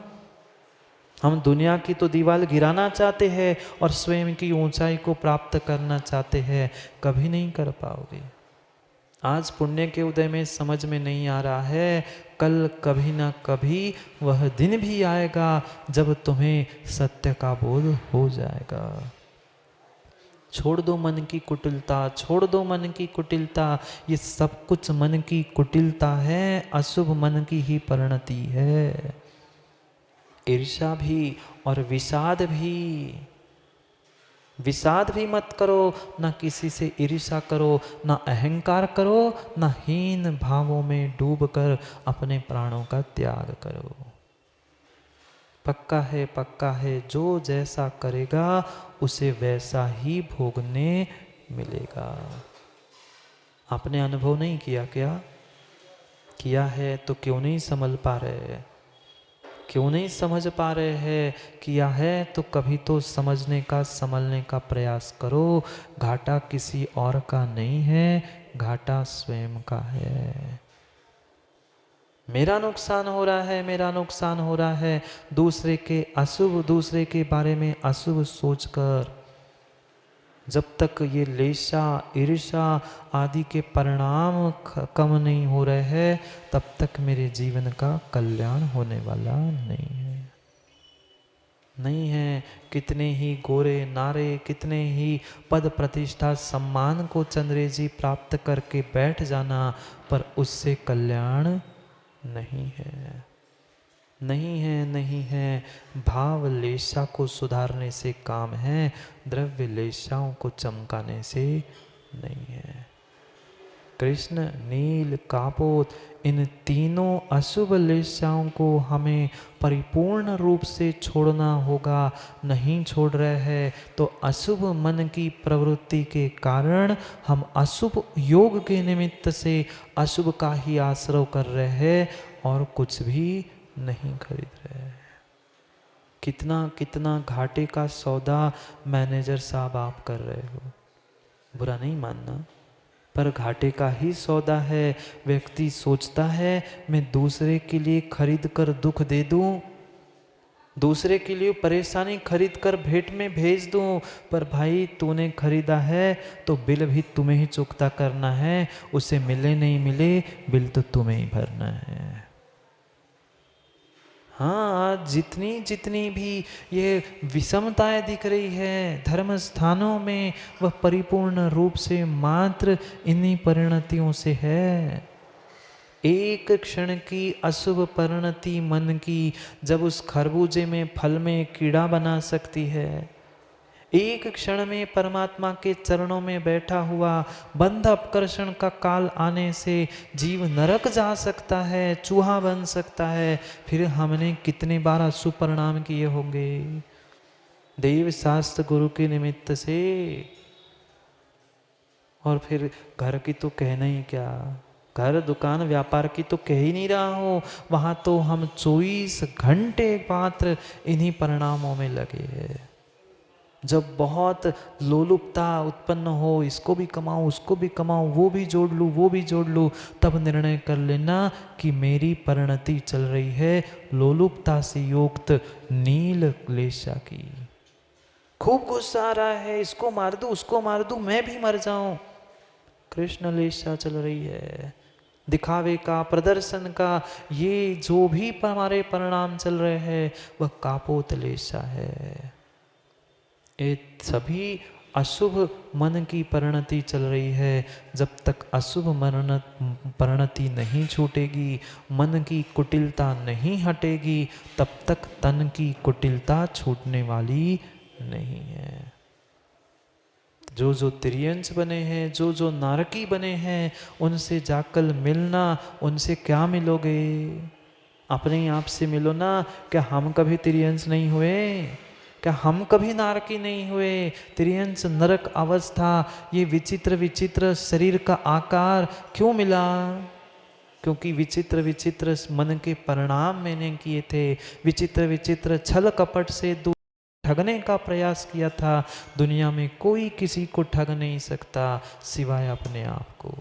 हम दुनिया की तो दीवार गिराना चाहते हैं और स्वयं की ऊंचाई को प्राप्त करना चाहते हैं, कभी नहीं कर पाओगे। आज पुण्य के उदय में समझ में नहीं आ रहा है, कल कभी ना कभी वह दिन भी आएगा जब तुम्हें सत्य का बोध हो जाएगा। छोड़ दो मन की कुटिलता, छोड़ दो मन की कुटिलता। ये सब कुछ मन की कुटिलता है, अशुभ मन की ही परिणति है। ईर्ष्या भी और विषाद भी। विषाद भी मत करो, ना किसी से ईर्ष्या करो, ना अहंकार करो, ना हीन भावों में डूबकर अपने प्राणों का त्याग करो। पक्का है, जो जैसा करेगा उसे वैसा ही भोगने मिलेगा। आपने अनुभव नहीं किया क्या? किया है तो क्यों नहीं समझ पा रहे? क्यों नहीं समझ पा रहे हैं? किया है तो कभी तो समझने का, समझने का प्रयास करो। घाटा किसी और का नहीं है, घाटा स्वयं का है। मेरा नुकसान हो रहा है, मेरा नुकसान हो रहा है, दूसरे के अशुभ, दूसरे के बारे में अशुभ सोचकर जब तक ये लेशा, ईर्षा आदि के परिणाम कम नहीं हो रहे हैं, तब तक मेरे जीवन का कल्याण होने वाला नहीं है। नहीं है। कितने ही गोरे नारे, कितने ही पद प्रतिष्ठा सम्मान को चंद्रे जी प्राप्त करके बैठ जाना, पर उससे कल्याण नहीं है। नहीं है, नहीं है। भाव लेशा को सुधारने से काम है, द्रव्य लेशाओं को चमकाने से नहीं है। कृष्ण, नील, कापोत, इन तीनों अशुभ लेशाओं को हमें परिपूर्ण रूप से छोड़ना होगा। नहीं छोड़ रहे हैं तो अशुभ मन की प्रवृत्ति के कारण हम अशुभ योग के निमित्त से अशुभ का ही आश्रय कर रहे हैं और कुछ भी नहीं खरीद रहे हैं। कितना कितना घाटे का सौदा मैनेजर साहब आप कर रहे हो, बुरा नहीं मानना, पर घाटे का ही सौदा है। व्यक्ति सोचता है मैं दूसरे के लिए खरीद कर दुख दे दूं, दूसरे के लिए परेशानी खरीद कर भेंट में भेज दूं, पर भाई तूने खरीदा है तो बिल भी तुम्हें ही चुकता करना है। उसे मिले नहीं मिले, बिल तो तुम्हें ही भरना है। हाँ, आज जितनी जितनी भी ये विषमताएं दिख रही है धर्म स्थानों में, वह परिपूर्ण रूप से मात्र इन्हीं परिणतियों से है। एक क्षण की अशुभ परिणति मन की जब उस खरबूजे में, फल में कीड़ा बना सकती है, एक क्षण में परमात्मा के चरणों में बैठा हुआ बंध अपकर्षण का काल आने से जीव नरक जा सकता है, चूहा बन सकता है। फिर हमने कितने बार अशुभ परिणाम किए होंगे देव शास्त्र गुरु के निमित्त से। और फिर घर की तो कहना ही क्या, घर दुकान व्यापार की तो कह ही नहीं रहा हूँ, वहाँ तो हम 24 घंटे मात्र इन्हीं परिणामों में लगे हैं। जब बहुत लोलुपता उत्पन्न हो, इसको भी कमाऊं, उसको भी कमाऊं, वो भी जोड़ लूं, वो भी जोड़ लूं, तब निर्णय कर लेना कि मेरी परिणति चल रही है लोलुपता से युक्त नील क्लेशा की। खूब गुस्सा आ रहा है, इसको मार दूं, उसको मार दूं, मैं भी मर जाऊं, कृष्ण लेशा चल रही है। दिखावे का, प्रदर्शन का, ये जो भी हमारे परिणाम चल रहे हैं वह कापोत लेशा है। ये सभी अशुभ मन की परिणति चल रही है। जब तक अशुभ परिणति नहीं छूटेगी, मन की कुटिलता नहीं हटेगी, तब तक तन की कुटिलता छूटने वाली नहीं है। जो जो तिर्यंच बने हैं, जो जो नारकी बने हैं, उनसे जाकर मिलना। उनसे क्या मिलोगे? अपने आप से मिलो ना। क्या हम कभी तिर्यंच नहीं हुए? क्या हम कभी नारकी नहीं हुए? तिर्यंच नरक अवस्था, ये विचित्र विचित्र शरीर का आकार क्यों मिला? क्योंकि विचित्र विचित्र मन के परिणाम मैंने किए थे। विचित्र विचित्र छल कपट से ठगने का प्रयास किया था। दुनिया में कोई किसी को ठग नहीं सकता सिवाय अपने आप को।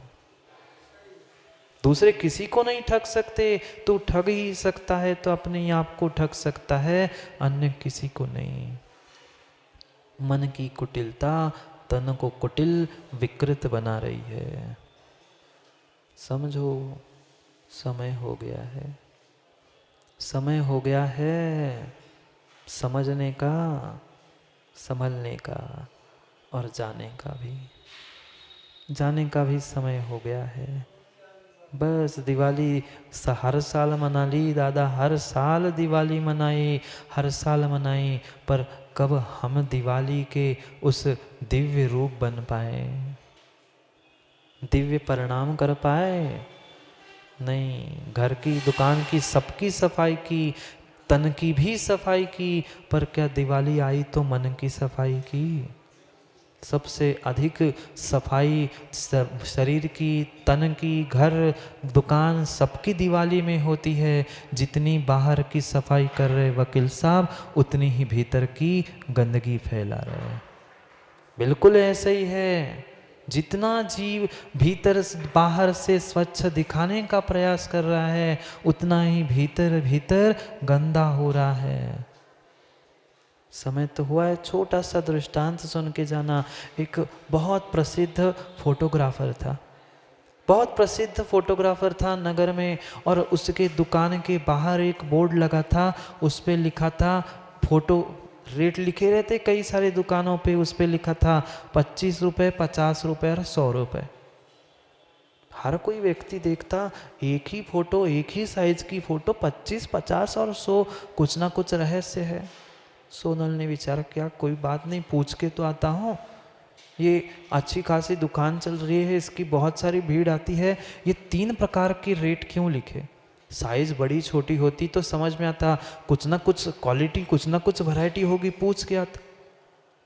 दूसरे किसी को नहीं ठग सकते। तू ठग ही सकता है तो अपने आप को ठग सकता है, अन्य किसी को नहीं। मन की कुटिलता तन को कुटिल विकृत बना रही है। समझो, समय हो गया है, समय हो गया है समझने का, संभलने का और जाने का भी समय हो गया है। बस दिवाली हर साल मना ली दादा, हर साल दिवाली मनाई, हर साल मनाई, पर कब हम दिवाली के उस दिव्य रूप बन पाए, दिव्य परिणाम कर पाए? नहीं। घर की, दुकान की, सबकी सफाई की, तन की भी सफाई की, पर क्या दिवाली आई तो मन की सफाई की? सबसे अधिक सफाई शरीर की, तन की, घर, दुकान सबकी दिवाली में होती है। जितनी बाहर की सफाई कर रहे वकील साहब, उतनी ही भीतर की गंदगी फैला रहे। बिल्कुल ऐसे ही है। जितना जीव भीतर बाहर से स्वच्छ दिखाने का प्रयास कर रहा है, उतना ही भीतर भीतर गंदा हो रहा है। समय तो हुआ है। छोटा सा दृष्टांत सुन के जाना। एक बहुत प्रसिद्ध फोटोग्राफर था, बहुत प्रसिद्ध फोटोग्राफर था नगर में, और उसके दुकान के बाहर एक बोर्ड लगा था, उस पर लिखा था फोटो, रेट लिखे रहते कई सारे दुकानों पे, उस पर लिखा था 25 रुपये, 50 रुपये और 100 रुपये। हर कोई व्यक्ति देखता, एक ही फोटो, एक ही साइज की फोटो, 25, 50 और 100, कुछ ना कुछ रहस्य है। सोनल ने विचार किया, कोई बात नहीं, पूछ के तो आता हूँ। ये अच्छी खासी दुकान चल रही है, इसकी बहुत सारी भीड़ आती है, ये 3 प्रकार के रेट क्यों लिखे? साइज बड़ी छोटी होती तो समझ में आता, कुछ ना कुछ क्वालिटी, कुछ ना कुछ वैरायटी होगी। पूछ के आता।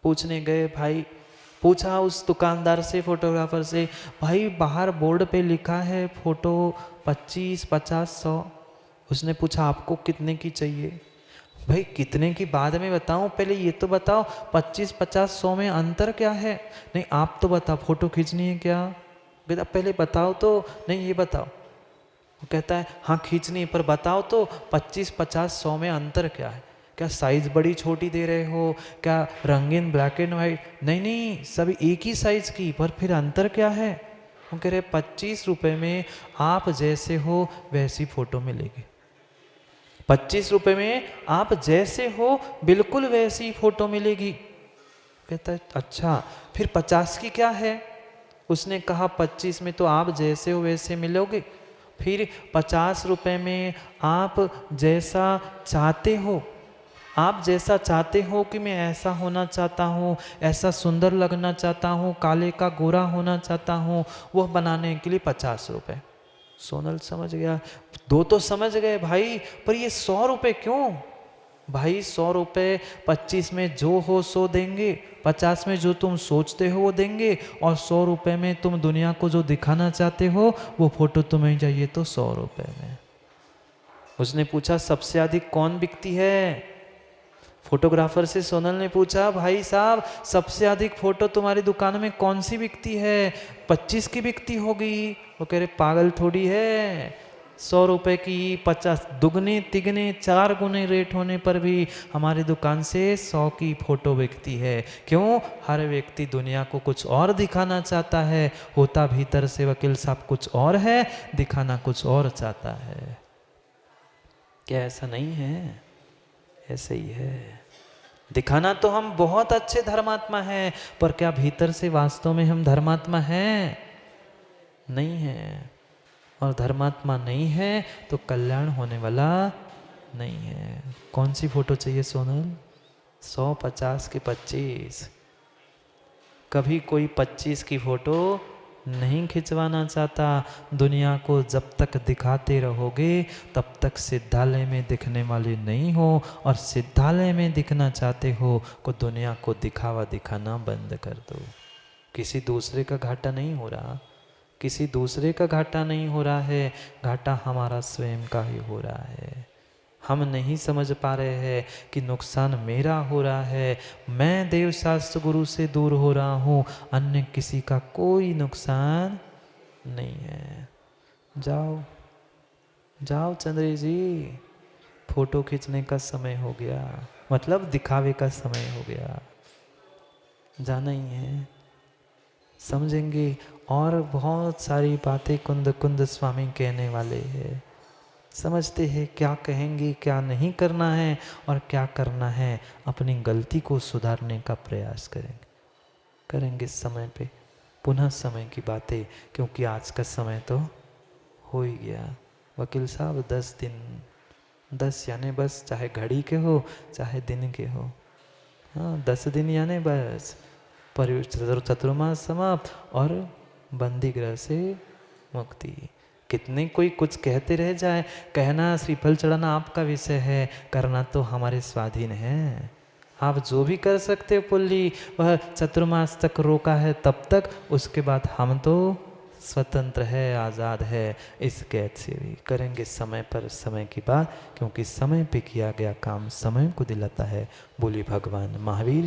पूछने गए भाई, पूछा उस दुकानदार से, फोटोग्राफर से, भाई बाहर बोर्ड पे लिखा है फोटो 25, 50, 100। उसने पूछा आपको कितने की चाहिए? भाई कितने की बाद में बताऊं, पहले ये तो बताओ 25, 50, 100 में अंतर क्या है? नहीं आप तो बताओ, फोटो खींचनी है क्या? बेटा पहले बताओ तो। नहीं ये बताओ। वो कहता है हाँ खींचनी, पर बताओ तो 25, 50, 100 में अंतर क्या है? क्या साइज बड़ी छोटी दे रहे हो? क्या रंगीन ब्लैक एंड वाइट? नहीं नहीं, सब एक ही साइज की, पर फिर अंतर क्या है? वो कह रहे 25 रुपये में आप जैसे हो वैसी फोटो मिलेगी। 25 रुपये में आप जैसे हो बिल्कुल वैसी फोटो मिलेगी। कहता है अच्छा, फिर 50 की क्या है? उसने कहा 25 में तो आप जैसे हो वैसे मिलोगे, फिर 50 रुपये में आप जैसा चाहते हो, आप जैसा चाहते हो कि मैं ऐसा होना चाहता हूँ, ऐसा सुंदर लगना चाहता हूँ, काले का गोरा होना चाहता हूँ, वह बनाने के लिए 50 रुपये। सोनल समझ गया। 2 तो समझ गए भाई, पर ये 100 रुपये क्यों? भाई 100 रुपये 25 में जो हो सो देंगे, 50 में जो तुम सोचते हो वो देंगे, और 100 रुपये में तुम दुनिया को जो दिखाना चाहते हो वो फोटो तुम्हें चाहिए तो 100 रुपये में। उसने पूछा सबसे अधिक कौन बिकती है? फोटोग्राफर से सोनल ने पूछा भाई साहब सबसे अधिक फोटो तुम्हारी दुकान में कौन सी बिकती है? 25 की बिकती होगी। वो कह रहे पागल थोड़ी है, 100 रुपये की 50, दुगने तिगने 4 गुने रेट होने पर भी हमारी दुकान से 100 की फोटो बिकती है। क्यों? हर व्यक्ति दुनिया को कुछ और दिखाना चाहता है, होता भीतर से वकील साहब कुछ और है, दिखाना कुछ और चाहता है। क्या ऐसा नहीं है? ऐसे ही है। दिखाना तो हम बहुत अच्छे धर्मात्मा हैं, पर क्या भीतर से वास्तव में हम धर्मात्मा हैं? नहीं है। और धर्मात्मा नहीं है तो कल्याण होने वाला नहीं है। कौन सी फोटो चाहिए सोनल? 100, 50 की 25? कभी कोई 25 की फोटो नहीं खिंचवाना चाहता। दुनिया को जब तक दिखाते रहोगे तब तक सिद्धालय में दिखने वाले नहीं हो, और सिद्धालय में दिखना चाहते हो को दुनिया को दिखावा दिखाना बंद कर दो। किसी दूसरे का घाटा नहीं हो रहा, किसी दूसरे का घाटा नहीं हो रहा है, घाटा हमारा स्वयं का ही हो रहा है। हम नहीं समझ पा रहे हैं कि नुकसान मेरा हो रहा है, मैं देव शास्त्र गुरु से दूर हो रहा हूँ, अन्य किसी का कोई नुकसान नहीं है। जाओ जाओ चंद्री जी, फोटो खींचने का समय हो गया, मतलब दिखावे का समय हो गया, जाना ही है। समझेंगे और बहुत सारी बातें कुंद कुंद स्वामी कहने वाले हैं। समझते हैं क्या कहेंगे, क्या नहीं करना है और क्या करना है। अपनी गलती को सुधारने का प्रयास करेंगे समय पे। पुनः समय की बातें, क्योंकि आज का समय तो हो ही गया। वकील साहब 10 दिन, 10 यानी बस, चाहे घड़ी के हो चाहे दिन के हो। हाँ 10 दिन यानी बस चतुर्मास समाप्त और बंदी गृह से मुक्ति। कितने कोई कुछ कहते रह जाए, कहना श्रीफल चढ़ाना आपका विषय है, करना तो हमारे स्वाधीन है। आप जो भी कर सकते हो पुल्ली, वह चतुर्मास तक रोका है तब तक, उसके बाद हम तो स्वतंत्र है, आज़ाद है। इस कैद से भी करेंगे समय पर समय की बात, क्योंकि समय पे किया गया काम समय को दिलाता है। बोली भगवान महावीर।